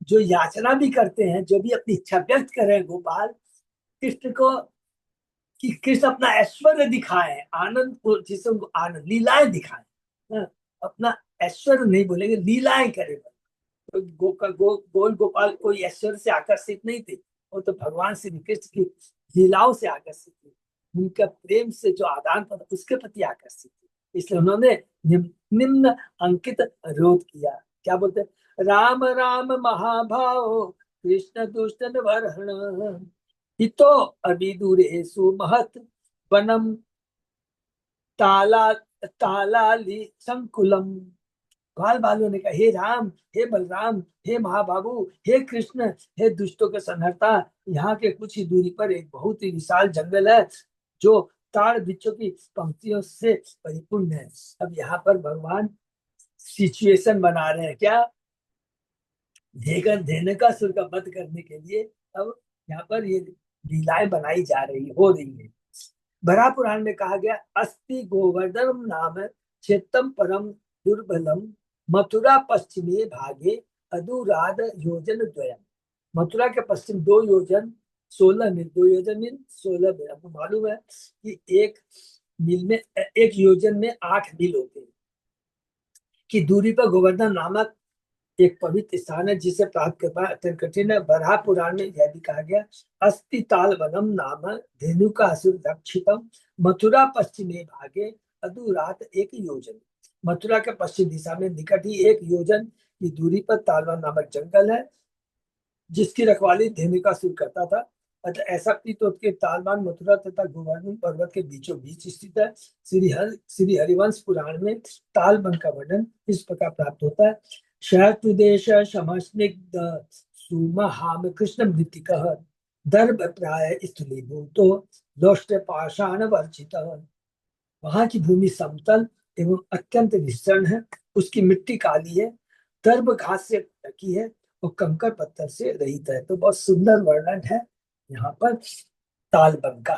जो याचना भी करते हैं, जो भी अपनी इच्छा व्यक्त कर रहे हैं गोपाल कृष्ण को, कि कृष्ण अपना ऐश्वर्य दिखाए, आनंद को, जिसे उनको आनंद लीलाएं दिखाए। हाँ, अपना ऐश्वर्य नहीं बोलेंगे, लीलाएं करे। तो गोल गोपाल कोई ऐश्वर्य से आकर्षित नहीं थे, वो तो भगवान श्री कृष्ण की लीलाओं से आकर्षित थे, उनका प्रेम से जो आदान प्रदान उसके प्रति आकर्षित थे। इसलिए उन्होंने निम्न अंकित रोध किया। क्या बोलते हैं? राम राम महाभाव कृष्ण दुष्ट निवारण हितो अभिदूरेषु महत वनम ताला तालाली संकुलम। ग्वाल बालों ने कहा, हे राम, हे बलराम, हे महाबाबू, हे कृष्ण, हे दुष्टों के संहर्ता, यहाँ के कुछ ही दूरी पर एक बहुत ही विशाल जंगल है जो ताड़ वृक्षों की पंक्तियों से परिपूर्ण है। अब यहाँ पर भगवान सिचुएशन बना रहे हैं। क्या? धेनुकासुर का वध करने के लिए अब यहाँ पर ये लीलाएं बनाई जा रही हो रही है। बड़ा पुराण में कहा गया, अस्ति गोवर्धनम नाम चेतम परम दुर्बलम मथुरा पश्चिमे भागे अदुराध योजन द्वयम। मथुरा के पश्चिम 2 योजन 16 मील, 2 योजन मील 16 मील। आपको मालूम है कि एक मील में, एक योजन में 8 मील होते हैं की दूरी पर गोवर्धन नामक एक पवित्र स्थान है जिसे प्राप्त कर पाना अत्यंत कठिन है। बराह पुराण में यह भी कहा गया, अस्ति ताल वनम नाम धेनुकासुर रक्षितम मथुरा पश्चिमे भागे अदूरात एक योजन। मथुरा के पश्चिम दिशा में निकट ही 1 योजन की दूरी पर तालवन नामक जंगल है जिसकी रखवाली धेनुकासुर करता था। अतः ऐसा प्रतीत होता है कि तालवान मथुरा तथा गोवर्धन पर्वत के बीचों बीच स्थित है। श्री हरिवंश पुराण में तालवन का वर्णन इस प्रकार प्राप्त होता है। शतुदेश समस्निग्ध सुमहाम कृष्ण मृतिकः दर्भ प्राय स्थलीभूतो लोष्ट पाषाण वर्जित। वहां की भूमि समतल एवं अत्यंत विस्तृण है, उसकी मिट्टी काली है, दर्भ घास से ढकी है और कंकड़ पत्थर से रहित है। तो बहुत सुंदर वर्णन है यहाँ पर तालवन का।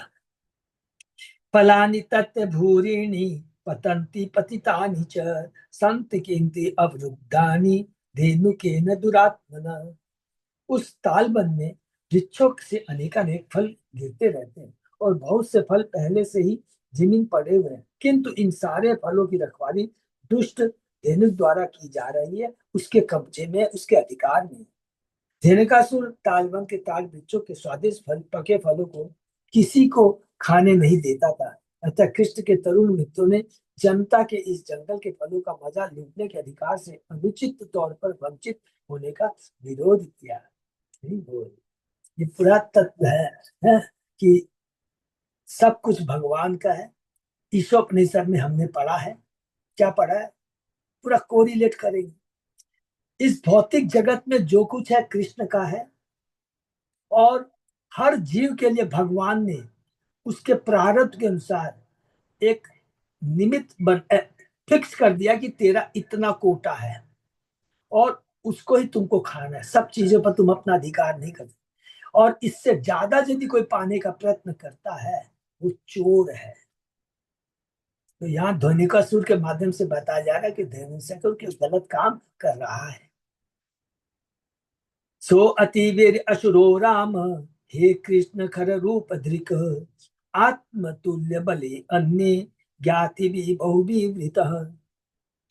फलानि तत् भूरिणी पतन्ति पतितानि च संत किंति अवरुद्धानि धेनुकेन दुरात्मना। उस तालवन में वृक्षों से अनेकानेक फल गिरते रहते हैं और बहुत से फल पहले से ही जमीन पड़े हुए हैं, किंतु इन सारे फलों की रखवाली दुष्ट धेनुक द्वारा की जा रही है, उसके कब्जे में, उसके अधिकार में। धेनुकासुर तालवन के ताल वृक्षों के स्वादिष्ट फल, पके फलों को किसी को खाने नहीं देता था। अतः कृष्ण के तरुण मित्रों ने जनता के इस जंगल के फलों का मजा लूटने के अधिकार से अनुचित तौर पर वंचित होने का विरोध किया। ये पूरा तत्व है कि सब कुछ भगवान का है। ईशोपनिषद में हमने पढ़ा है। क्या पढ़ा है? पूरा कोरिलेट करेंगे। इस भौतिक जगत में जो कुछ है कृष्ण का है और हर जीव के लिए भगवान ने उसके प्रारब्ध के अनुसार एक निमित्त फिक्स कर दिया कि तेरा इतना कोटा है और उसको ही तुमको खाना है। सब चीजों पर तुम अपना अधिकार नहीं कर, और इससे ज्यादा यदि कोई पाने का प्रयत्न करता है वो चोर है। तो यहाँ धेनुकासुर के माध्यम से बताया जा रहा है कि धेनुकासुर के गलत काम कर रहा है। सो अतिवीर असुरो राम हे कृष्ण खर रूप धृक आत्मतुल्य बले अन्य ज्ञाति भी बहुविवृत।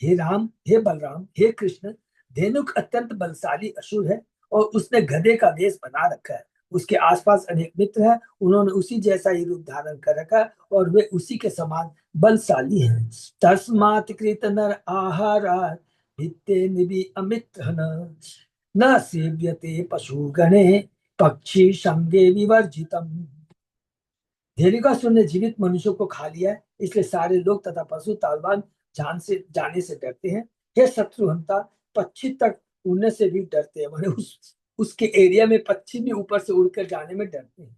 हे राम, हे बलराम, हे कृष्ण, धेनुक अत्यंत बलशाली असुर है और उसने गधे का वेश बना रखा है। उसके आसपास अनेक मित्र हैं, उन्होंने उसी जैसा ही रूप धारण कर रखा है और वे उसी के समान बलशाली हैं। तस्मात् कृत नर आहारा भित्ते निबि अमित न सेव्यते पशु गणे पक्षी संगे विवर्जितम। धेनुकासुर ने जीवित मनुष्यों को खा लिया है, इसलिए सारे लोग तथा पशु तालवान जाने से डरते हैं। हे शत्रुहंता, पक्षी तक उड़ने से भी डरते हैं, माने उसके एरिया में पक्षी भी ऊपर से उड़कर जाने में डरते हैं।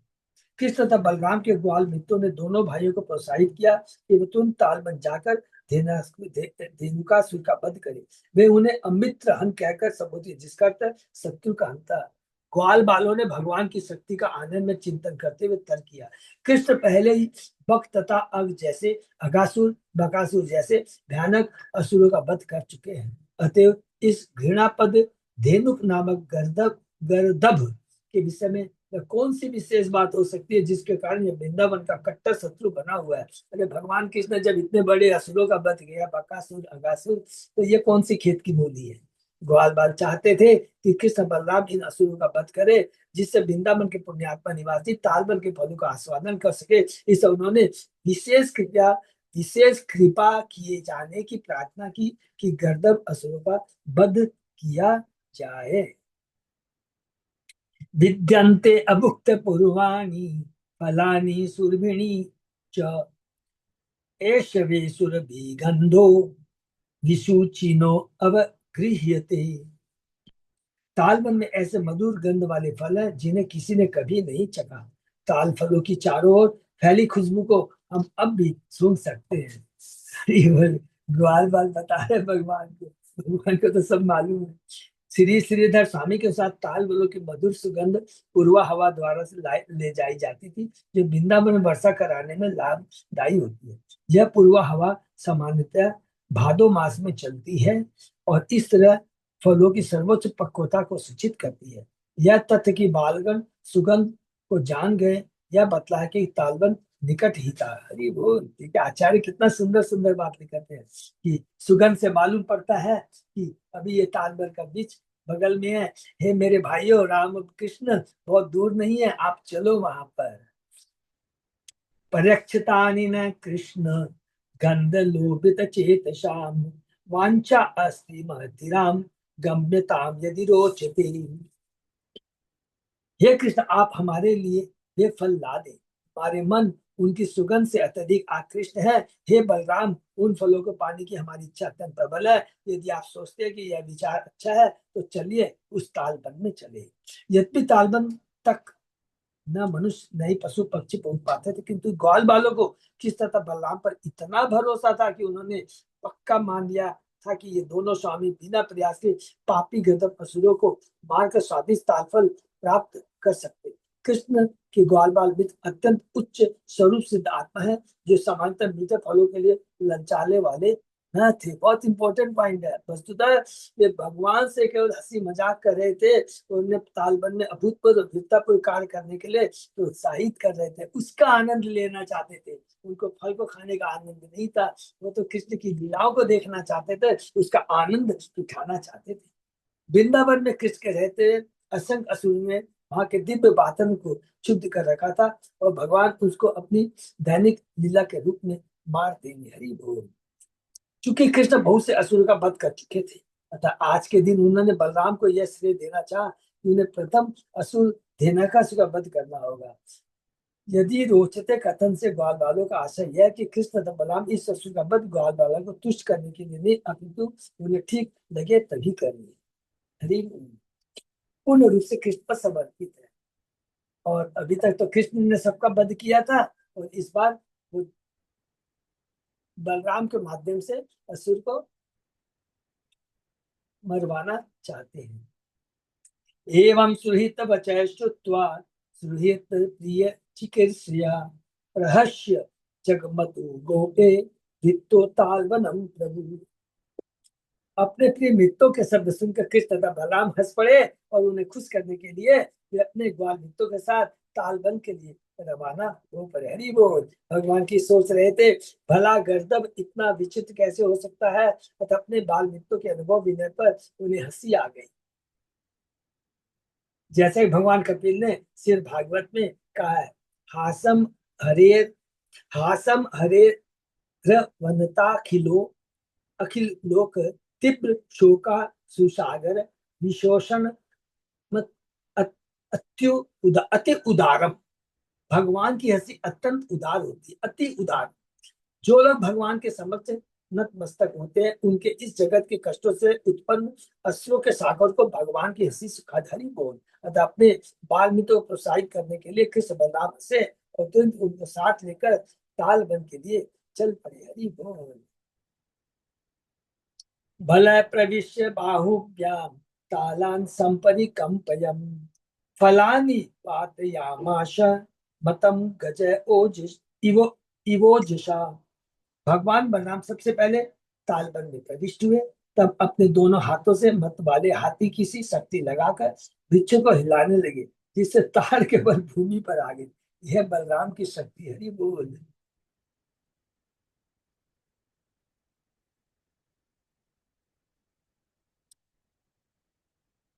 कृष्ण तथा बलराम के ग्वाल मित्रों ने दोनों भाइयों को प्रोत्साहित किया कि वे तुरंत तालवन जाकर धेनुकासुर का वध करे। वे उन्हें अमित्र हन कहकर संबोधित, जिसका अर्थ है शत्रु का हंता। ग्वाल बालों ने भगवान की शक्ति का आनंद में चिंतन करते हुए तर्क किया, कृष्ण पहले ही बक तथा अग जैसे, अगासुर बकासुर जैसे भयानक असुरों का वध कर चुके हैं। अतएव इस घृणापद धेनुक नामक गर्दभ के विषय में कौन सी विशेष बात हो सकती है जिसके कारण ये वृंदावन का कट्टर शत्रु बना हुआ है। अरे भगवान कृष्ण जब इतने बड़े असुरों का वध किया, बकासुर अगासुर, तो ये कौन सी खेत की मूली है। ग्वाल बाल चाहते थे कि कृष्ण बलराम इन असुरों का वध करे जिससे वृंदावन के पुण्यात्मा निवासी तालवन के फलों का आस्वादन कर सके। इस उन्होंने विशेष कृपया विशेष कृपा किए जाने की प्रार्थना की कि गर्दभ असुरों का वध किया जाए। विद्यन्ते अभुक्त पूर्वाणि फलानि सुरभिणी च एष वे सुरभि गंधो विसूचिनो अवगृह्यते। तालवन में ऐसे मधुर गंध वाले फल हैं जिन्हें किसी ने कभी नहीं चखा। ताल फलों की चारों ओर फैली खुशबू को हम अब भी सूंघ सकते हैं। ये ग्वाल बाल बता रहे भगवान को, भगवान को तो सब मालूम है। श्री श्रीधर स्वामी के साथ ताल फलों की मधुर सुगंध पूर्वा हवा द्वारा से ले जाई जाती थी, जो वृंदावन में वर्षा कराने में लाभदायी होती है। यह पूर्वा हवा सामान्यतः भादो मास में चलती है और इस तरह फलों की सर्वोच्च पक्वता को सूचित करती है। यह तथ्य कि बालगण सुगंध को जान गए, यह बतला है कि तालबन निकट ही था। हरि बोल। ठीक है, आचार्य कितना सुंदर सुंदर बात लिखते हैं कि सुगंध से मालूम पड़ता है कि अभी ये तालबन का बीच बगल में है। हे मेरे भाइयों, राम कृष्ण बहुत दूर नहीं है, आप चलो वहां पर। पर्यक्षतानि न कृष्ण गंध लोभित चेतसाम वांछा अस्ति महतिराम गम्यताम यदि रोचते। हे कृष्ण, आप हमारे लिए ये फल ला दे, हमारे मन उनकी सुगंध से अत्यधिक आकृष्ट है। हे बलराम, उन फलों को पाने की हमारी इच्छा अत्यंत प्रबल है। यदि आप सोचते हैं कि यह विचार अच्छा है तो चलिए उस तालबन में चले। यद्यपि तालबन तक न मनुष्य न ही पशु पक्षी पहुंच पाते थे, किंतु ग्वाल बालों को किस तरह बलराम पर इतना भरोसा था कि उन्होंने पक्का मान लिया था कि ये दोनों स्वामी बिना प्रयास के पापी गंधर्व असुरों को मारकर स्वादिष्ट तालफल प्राप्त कर सकते। कृष्ण के ग्वाल बाल मित्र अत्यंत उच्च स्वरूप सिद्ध आत्मा है, जो सामान्यतः मीठे फलों के लिए ललचाने वाले न थे। बहुत इंपॉर्टेंट पॉइंट है। वस्तुतः वे भगवान से केवल हंसी मजाक कर रहे थे, उन्हें तालबन में अभूतपूर्व वीरतापूर्ण कार्य करने के लिए प्रोत्साहित कर रहे थे, उसका आनंद लेना चाहते थे। उनको फल को खाने का आनंद नहीं था, वो तो कृष्ण की लीलाओं को देखना चाहते थे, उसका आनंद उठाना चाहते थे। वृंदावन में कृष्ण के रहते असंख्य असुर ने वहां के दिव्य वातावरण को शुद्ध कर रखा था और भगवान उसको अपनी दैनिक लीला के रूप में मार देंगे। हरि बोल। चूंकि कृष्ण बहुत से असुरों का वध कर चुके थे, अतः आज के दिन उन्होंने बलराम को यह श्रेय देना चाहा कि उन्हें प्रथम असुर धेनुकासुर का वध करना होगा। यदि रोचते कथन से ग्वाल बालों का आशय यह है कि कृष्ण तथा बलराम इस असुर का वध ग्वाल बालों को तुष्ट करने के लिए नहीं, अपितु उन्हें ठीक लगे तभी करिए। हरि बोल। पूर्ण रूप से कृष्ण पर समर्पित है। और अभी तक तो कृष्ण ने सबका वध किया था, और इस बार वो बलराम के माध्यम से असुर को मरवाना चाहते हैं। एवं सुहित वचय श्रुत्वा सुहित प्रिय चिकीर्ष्या रहस्य जगमतु गोपे धित्तो तालवनम प्रभु। अपने प्रिय मित्रों के शब्द सुनकर कृष्ण तथा बलराम हंस पड़े और उन्हें खुश करने के लिए वे अपने ग्वाल मित्रों के साथ तालबन के लिए रवाना हो पड़े। हरि बोल। भगवान की सोच रहे थे, भला गर्दभ इतना विचित्र कैसे हो सकता है, तथा अपने बाल मित्रों के अनुभव विनय पर उन्हें हंसी आ गई। जैसे भगवान कपिल ने सिर भागवत में कहा है, हासम हरे हासम हरे वनता खिलो अखिल लोक तीव्र शोका सुसागर विशोषण मत अत्यु अति उदारम। भगवान की हंसी अत्यंत उदार होती है, अति उदार। जो लोग भगवान के समक्ष नतमस्तक होते हैं, उनके इस जगत के कष्टों से उत्पन्न अश्रुओं के सागर को भगवान की हंसी सुखा। हरि बोल। अतः अपने बाल मित्रों को प्रोत्साहित करने के लिए कृष्ण बलराम से और तुरंत उनको साथ लेकर ताल बन के लिए चल पड़े। हरि बोल। बल प्रविश्य बाहुभ्यां तालान संपरिकंपयम् फलानि पातयामाश मतम गज ओज इवो इवोजशा। भगवान बलराम सबसे पहले तालबन में प्रविष्ट हुए, तब अपने दोनों हाथों से मत वाले हाथी की सी शक्ति लगाकर वृक्षों को हिलाने लगे, जिससे ताड़ के बल भूमि पर आ गए। यह बलराम की शक्ति। हरि बोल।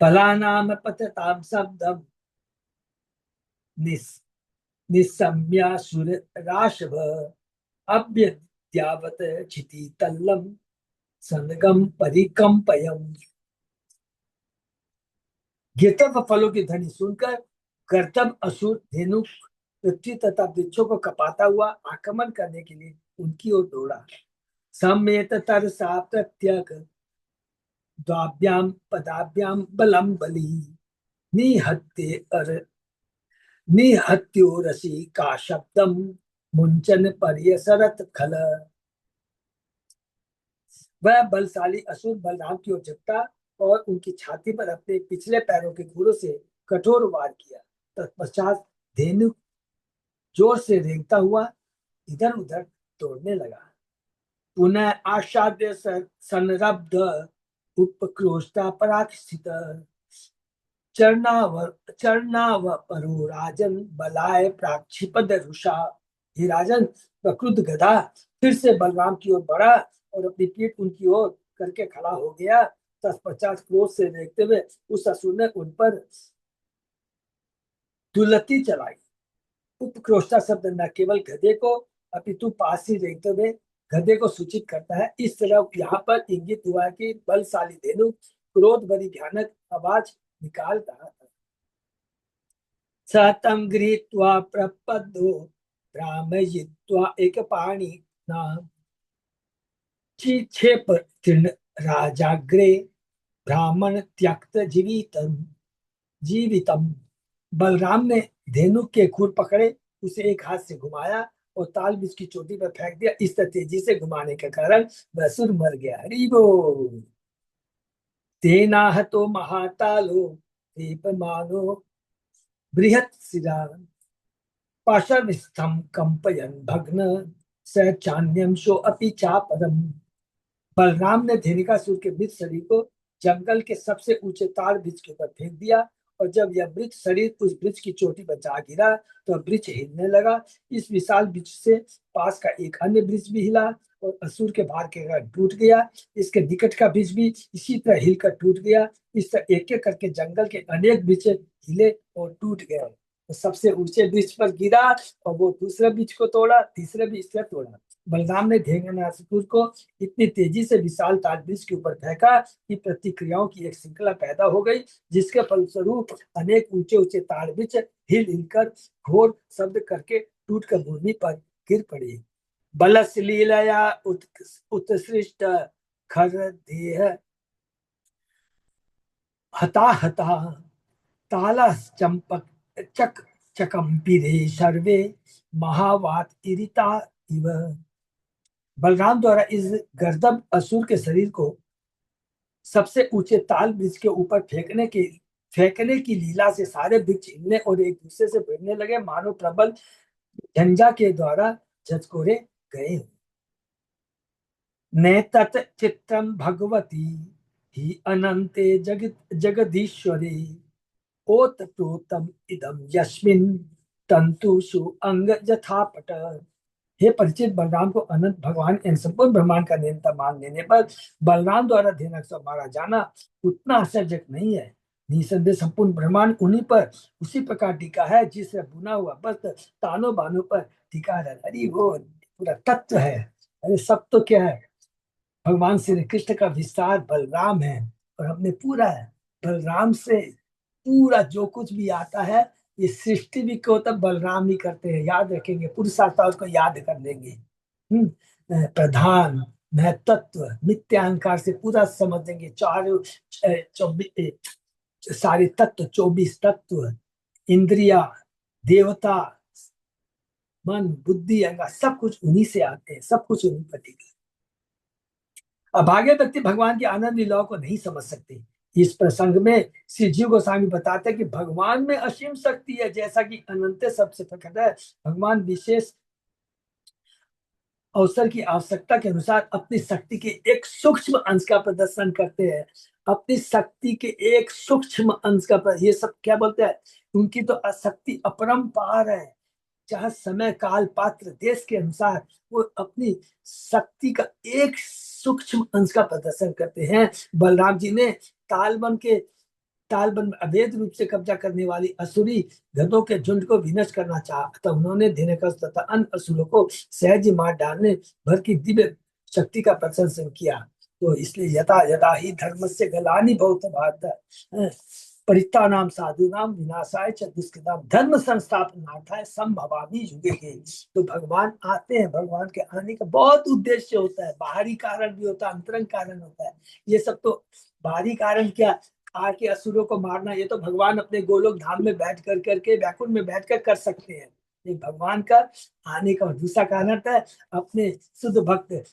फलानाम पतताम शब्दम निस निसम्यासुर राशभ अभ्य त्यावत क्षिति तल्लम सनगम परिकंपयम। गिरतव फलों की ध्वनि सुनकर गर्दभ असुर धेनु पृथ्वी तथा वृक्षों को कपाता हुआ आक्रमण करने के लिए उनकी ओर दौड़ा। सम्मेत तरसा प्रत्यक द्वाभ्याम पदाभ्याम बलम बली निहत्ते अर निहत्योरसी का शब्दम मुंचन पर्यसरत खल। वह बलशाली असुर बलराम की ओर झपटा और उनकी छाती पर अपने पिछले पैरों के घुरों से कठोर वार किया। तत्पश्चात धेनु जोर से रेंगता हुआ इधर उधर दौड़ने लगा। पुनः आशाद्य संरब्ध उपक्रोष्टा पराक्षित चरणाव परो राजन बलाय प्राक्षिपद रुषा। हे राजन, प्रक्रुद्ध गधा फिर से बलराम की ओर बढ़ा और अपनी पीठ उनकी ओर करके खड़ा हो गया। तत्पश्चात क्रोध से देखते हुए उस असुर ने उन पर दुलती चलाई। उपक्रोष्टा शब्द न केवल गधे को अपितु पास ही देखते हुए गधे को सूचित करता है। इस तरह यहाँ पर इंगित हुआ कि बलशाली धेनु क्रोध भरी भयानक आवाज निकाल रहा था। सतम गृहीत्वा प्रपद्यो भ्रामयित्वा एकपाणि नाम चिक्षेप तृण राजाग्रे ब्राह्मण त्यक्त जीवितम। बलराम ने धेनु के खुर पकड़े, उसे एक हाथ से घुमाया और ताल बीज की चोटी पर फेंक दिया। इस तरह तेजी से घुमाने के कारण वह असुर मर गया। हरि बोल। तेनाहतो महातालो दीपमानो बृहत् शिरा पाशविस्थं कंपयन् भग्न स चान्यं शो अपि चापरम। बलराम ने धेनुकासुर के मृत शरीर को जंगल के सबसे ऊंचे ताड़ वृक्ष के ऊपर फेंक दिया और जब यह मृत शरीर उस वृक्ष की चोटी पर जा गिरा तो वृक्ष हिलने लगा। इस विशाल वृक्ष से पास का एक अन्य वृक्ष भी हिला और असुर के भार के कारण टूट गया। इसके निकट का वृक्ष भी इसी तरह हिलकर टूट गया। इस तरह एक एक करके जंगल के अनेक वृक्ष हिले और टूट गए। तो सबसे ऊंचे वृक्ष पर गिरा और वो दूसरे वृक्ष को तोड़ा, तीसरे वृक्ष को तोड़ा। बलराम ने धेनुकासुर को इतनी तेजी से विशाल ताड़ वृक्ष के ऊपर फेंका कि प्रतिक्रियाओं की एक श्रृंखला पैदा हो गई, जिसके फलस्वरूप अनेक ऊंचे ऊंचे ताड़ वृक्ष हिल हिलकर घोर शब्द करके टूटकर भूमि पर गिर पड़े। बलस लीलया उत्सृष्ट खर देह हता हता ताला चंपक चक चकम्पिरे सर्वे महावात इरिता इव। बलराम द्वारा इस गर्दभ असुर के शरीर को सबसे ऊंचे ताल वृक्ष के ऊपर फेंकने की लीला से सारे वृक्ष हिलने और एक दूसरे से भिड़ने लगे, मानो प्रबल झंझा के द्वारा झचकोरे गए। नैतत् चित्रम भगवती ही अनंते जगदीश्वरे ओतप्रोतम इदम यस्मिन् तंतुषु अंग यथापट। हे परिचित, बलराम को अनंत भगवान इन संपूर्ण ब्रह्मांड का नियंता मान लेने पर बलराम द्वारा धेनुकासुर मारा जाना उतना आश्चर्यजनक नहीं है। निसंदेह संपूर्ण ब्रह्मांड उन्हीं पर उसी प्रकार टिका है जिससे बुना हुआ वस्त्र तानों बानों पर टिका है। अरे वो पूरा तत्व है। अरे सब तो क्या है, भगवान श्री कृष्ण का विस्तार बलराम है और हमने पूरा है बलराम से पूरा जो कुछ भी आता है। ये सृष्टि भी को तब बलराम ही करते हैं, याद रखेंगे, पुरुषार्थ को याद कर लेंगे। प्रधान महतत्व नित्यांकार से पूरा समझ देंगे। चारों 24 सारे तत्व, 24 तत्व, इंद्रिया, देवता, मन, बुद्धि, अहंकार, सब कुछ उन्हीं से आते हैं, सब कुछ उन्हीं पर टिका। अभागे व्यक्ति भगवान की आनंद लीलाओं को नहीं समझ सकते। इस प्रसंग में श्री जीव गोस्वामी बताते हैं कि भगवान में असीम शक्ति है, जैसा कि अनंत शब्द से प्रकट है। भगवान विशेष अवसर की आवश्यकता के अनुसार अपनी शक्ति के एक सूक्ष्म अंश का प्रदर्शन करते हैं। अपनी शक्ति के एक सूक्ष्म अंश का ये सब क्या बोलते हैं, उनकी तो शक्ति अपरंपार है। चाहे समय काल पात्र देश के अनुसार वो अपनी शक्ति का एक सूक्ष्म अंश का प्रदर्शन करते हैं। बलराम जी ने ताल बन के तालबन में अवैध रूप से कब्जा करने वाली असुरी गधों के झुंड को विनष्ट करना चाहा, तो उन्होंने धेनुकासुर तथा अन्य असुरों को सहज ही मार डालने भर की दिव्य शक्ति का प्रदर्शन किया। तो इसलिए यथा यथा ही धर्म से ग्लानि बहुत भारत परित्राणाम साधूनाम विनाशाय च दुष्कृताम धर्म संस्थापनार्थाय संभवामि युगे। तो भगवान आते हैं, भगवान के आने का बहुत उद्देश्य होता है, बाहरी कारण भी होता है, अंतरंग कारण होता है। ये सब तो बाहरी कारण क्या, आके असुरों को मारना, ये तो भगवान अपने गोलोक धाम में बैठ कर करके व्याकुल में बैठकर कर सकते हैं। ये भगवान का आने का दूसरा कारण है अपने शुद्ध भक्त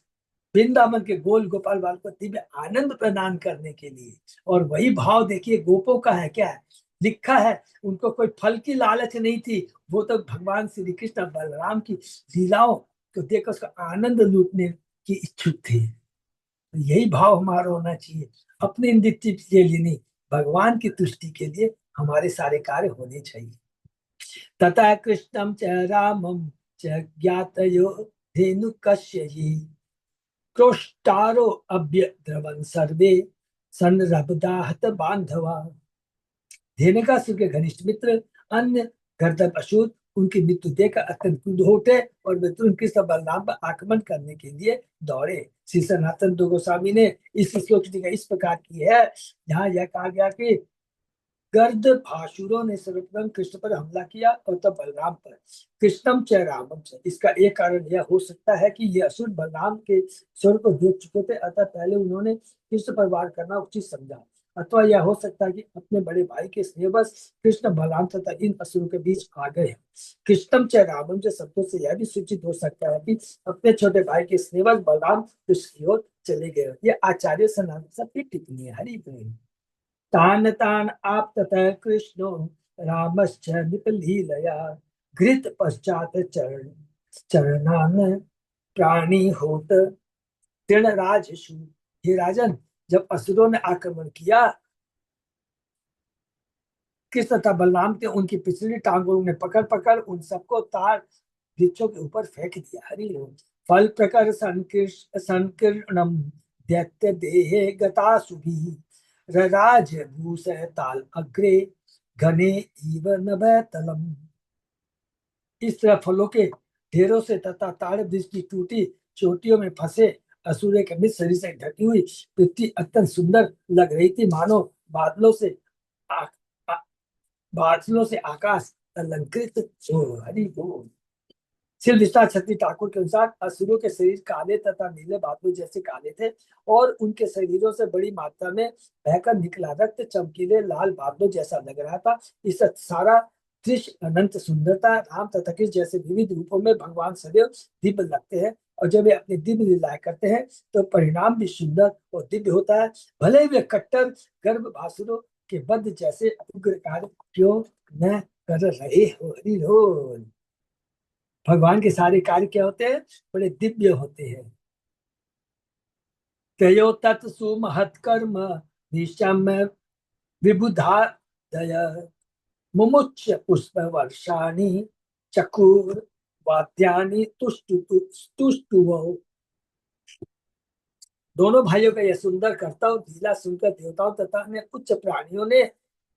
वृंदावन के गोल गोपाल बाल को दिव्य आनंद प्रदान करने के लिए। और वही भाव देखिए गोपों का है, क्या है लिखा है, उनको कोई फल की लालच नहीं थी, वो तो भगवान श्री कृष्ण बलराम की लीलाओं को देखकर उसका आनंद लूटने की इच्छुक थे। तो यही भाव हमारा होना चाहिए, अपनी नित्य के लिए नहीं, भगवान की तुष्टि के लिए हमारे सारे कार्य होने चाहिए। तथा कृष्णम च रामम च ज्ञातयो धेनु कश्ययि क्रोष्टारो अभ्य द्रवन सर्वे संरब्धाहत बांधवा। धेनुकासुर के घनिष्ठ मित्र अन्य गर्दभ असुर उनकी मृत्यु देखकर अत्यंत क्रुद्ध होते और वे तुरंत कृष्ण बलराम पर आक्रमण करने के लिए दौड़े। श्री सनातन गोस्वामी ने इस श्लोक टीका इस प्रकार की है, जहाँ यह कहा गया कि गर्द भासुरों ने सर्वप्रथम कृष्ण पर हमला किया और तब बलराम पर। कृष्णम च रामम च, इसका एक कारण यह हो सकता है कि ये असुर बलराम के स्वर को देख चुके थे, अतः पहले उन्होंने कृष्ण पर वार करना उचित समझा। अथवा यह हो सकता है कि अपने बड़े भाई के स्नेहवश कृष्ण बलराम तथा इन असुरों के बीच आ गए। कृष्णम च रामम च शब्दों से यह भी सूचित हो सकता है कि अपने छोटे भाई के स्नेहवश बलराम कृष्ण की ओर चले गए। ये आचार्य सनातन सबकी टिप्पणी है। हरि बोल। तान तान आप ततः कृष्णो रामश्च निपलीलया घृत पश्चात चरण चरणान प्राणी होत तृणराजसु। हे राजन, जब असुरों ने आक्रमण किया, कृष्ण तथा बलराम के उनकी पिछली टांगों ने पकड़ पकड़ उन सबको तार वृक्षों के ऊपर फेंक दिया। हरि ओम। फल प्रकर संकीर्णम दैत्य देहे गतासुभि रराज भूष ताल अग्रे घने इव नभतलम। इस तरह फलों के ढेरों से तथा ताड़ वृक्ष की टूटी चोटियों में फंसे असुर के मित्र शरीर से ढकी हुई पृथ्वी अत्यंत सुंदर लग रही थी, मानो बादलों से आ, आ, बादलों से आकाश अलंकृत हो। हरि बोल। श्री विश्वनाथ छत्री ठाकुर के अनुसार असुरों के शरीर काले तथा नीले बादलों जैसे काले थे और उनके शरीरों से बड़ी मात्रा में बहकर निकला रक्त चमकीले लाल बादलों जैसा लग रहा था। इस सारा दृश्य अनंत सुंदरता राम तथा कृष्ण जैसे विविध रूपों में भगवान सदैव दिव्य लगते हैं, और जब वे अपनी दिव्य लीलाएं करते हैं तो परिणाम भी सुंदर और दिव्य होता है। भले वे कट्टर गर्भ भासुरों के बद्ध जैसे उग्र कार्य क्यों न कर रहे हो। हरि बोल। भगवान के सारे कार्य क्या होते हैं, बड़े दिव्य होते हैं। तयो तत्सु महत्कर्म निशम विबुधा दय मुमुच्य पुष्प वर्षाणि चकुर वाद्यानि तुष्टुवो। दोनों भाइयों का यह सुंदर कर्तव्य लीला सुनकर देवताओं तथा अन्य उच्च प्राणियों ने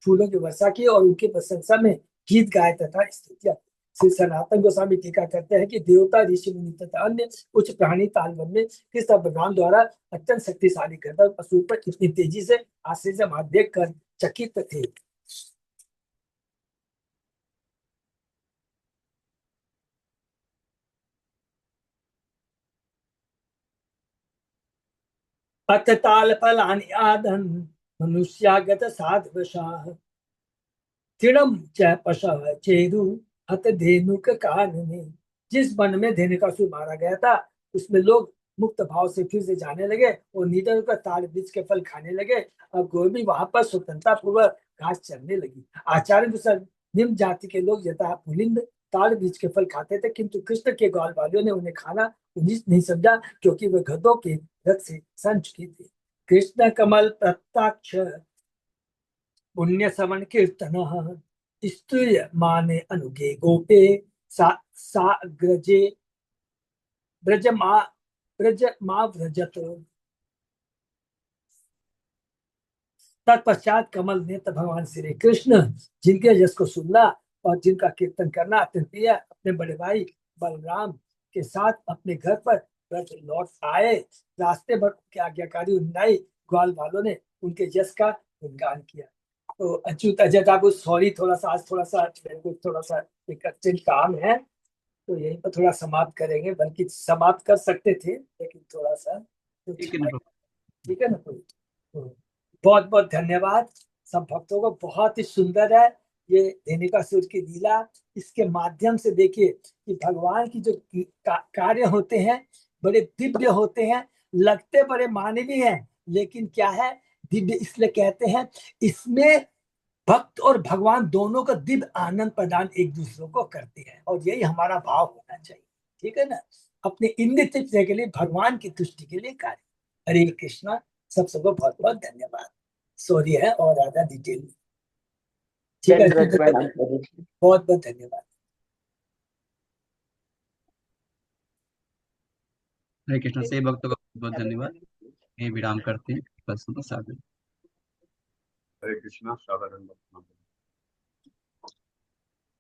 फूलों की वर्षा की और उनकी प्रशंसा में गीत गाए तथा स्तुतियां। श्री सनातन गोस्वामी टीका करते हैं कि देवता ऋषि मुनि तथा अन्य उच्च प्राणी तालवन में कृष्ण भगवान द्वारा अत्यंत शक्तिशाली गर्दभ असुर पर इतनी तेजी से आश्चर्य भाव देख कर चकित थे। अथ ताल फलानि आदन मनुष्यागत साधवशाः तृणम च पशव चेरु हत धेनुक कानने। जिस वन में धेनुकासुर मारा गया था उसमें लोग मुक्त भाव से फिर से जाने लगे और निडर होकर ताड़ वृक्ष के फल खाने लगे। अब गोई भी वहां पर स्वतंत्रता पूर्वक घास चरने लगी। आचार्य अनुसार निम्न जाति के लोग यथा पुलिंद ताड़ वृक्ष के फल खाते थे, किंतु कृष्ण के ग्वाल वालियों ने उन्हें खाना उचित नहीं समझा, क्योंकि वे गधों के रथ से सन चुके थे। कृष्ण कमल प्रत्याक्ष पुण्य समन कीर्तन स्तूय माने अनुगे गोपे सा ग्रजे ब्रज मा व्रजत तत्पश्चात कमल नेत्र भगवान श्री कृष्ण, जिनके यश को सुनना और जिनका कीर्तन करना अत्यंत प्रिय, अपने बड़े भाई बलराम के साथ अपने घर पर लौट आए। रास्ते भर के आज्ञाकारी उन्नाई ग्वाल वालों ने उनके यश का गुणगान किया। तो अच्युत अजय बाबू सॉरी, थोड़ा सा आज थोड़ा सा एक अर्जेंट काम है, तो यहीं पर थोड़ा समाप्त करेंगे, बल्कि समाप्त कर सकते थे लेकिन थोड़ा सा ठीक है ना? ठीक है ना। तो बहुत बहुत धन्यवाद सब भक्तों को, बहुत ही सुंदर है ये धेनुकासुर की लीला। इसके माध्यम से देखिए कि भगवान की जो कार्य होते हैं बड़े दिव्य होते हैं, लगते बड़े मानवीय हैं, लेकिन क्या है दिव्य इसलिए कहते हैं, इसमें भक्त और भगवान दोनों का दिव्य आनंद प्रदान एक दूसरे को करते हैं, और यही हमारा भाव होना चाहिए। ठीक है ना, अपने इंद्र तृप्ति के लिए, भगवान की तुष्टि के लिए कार्य। हरे कृष्णा, सबको बहुत बहुत धन्यवाद। सॉरी है और ज्यादा डिटेल, ठीक है, बहुत बहुत धन्यवाद। हरे कृष्ण से भक्तों का बहुत धन्यवाद। ये विराम करते हैं। बस साधु। हरे कृष्णा, साधारण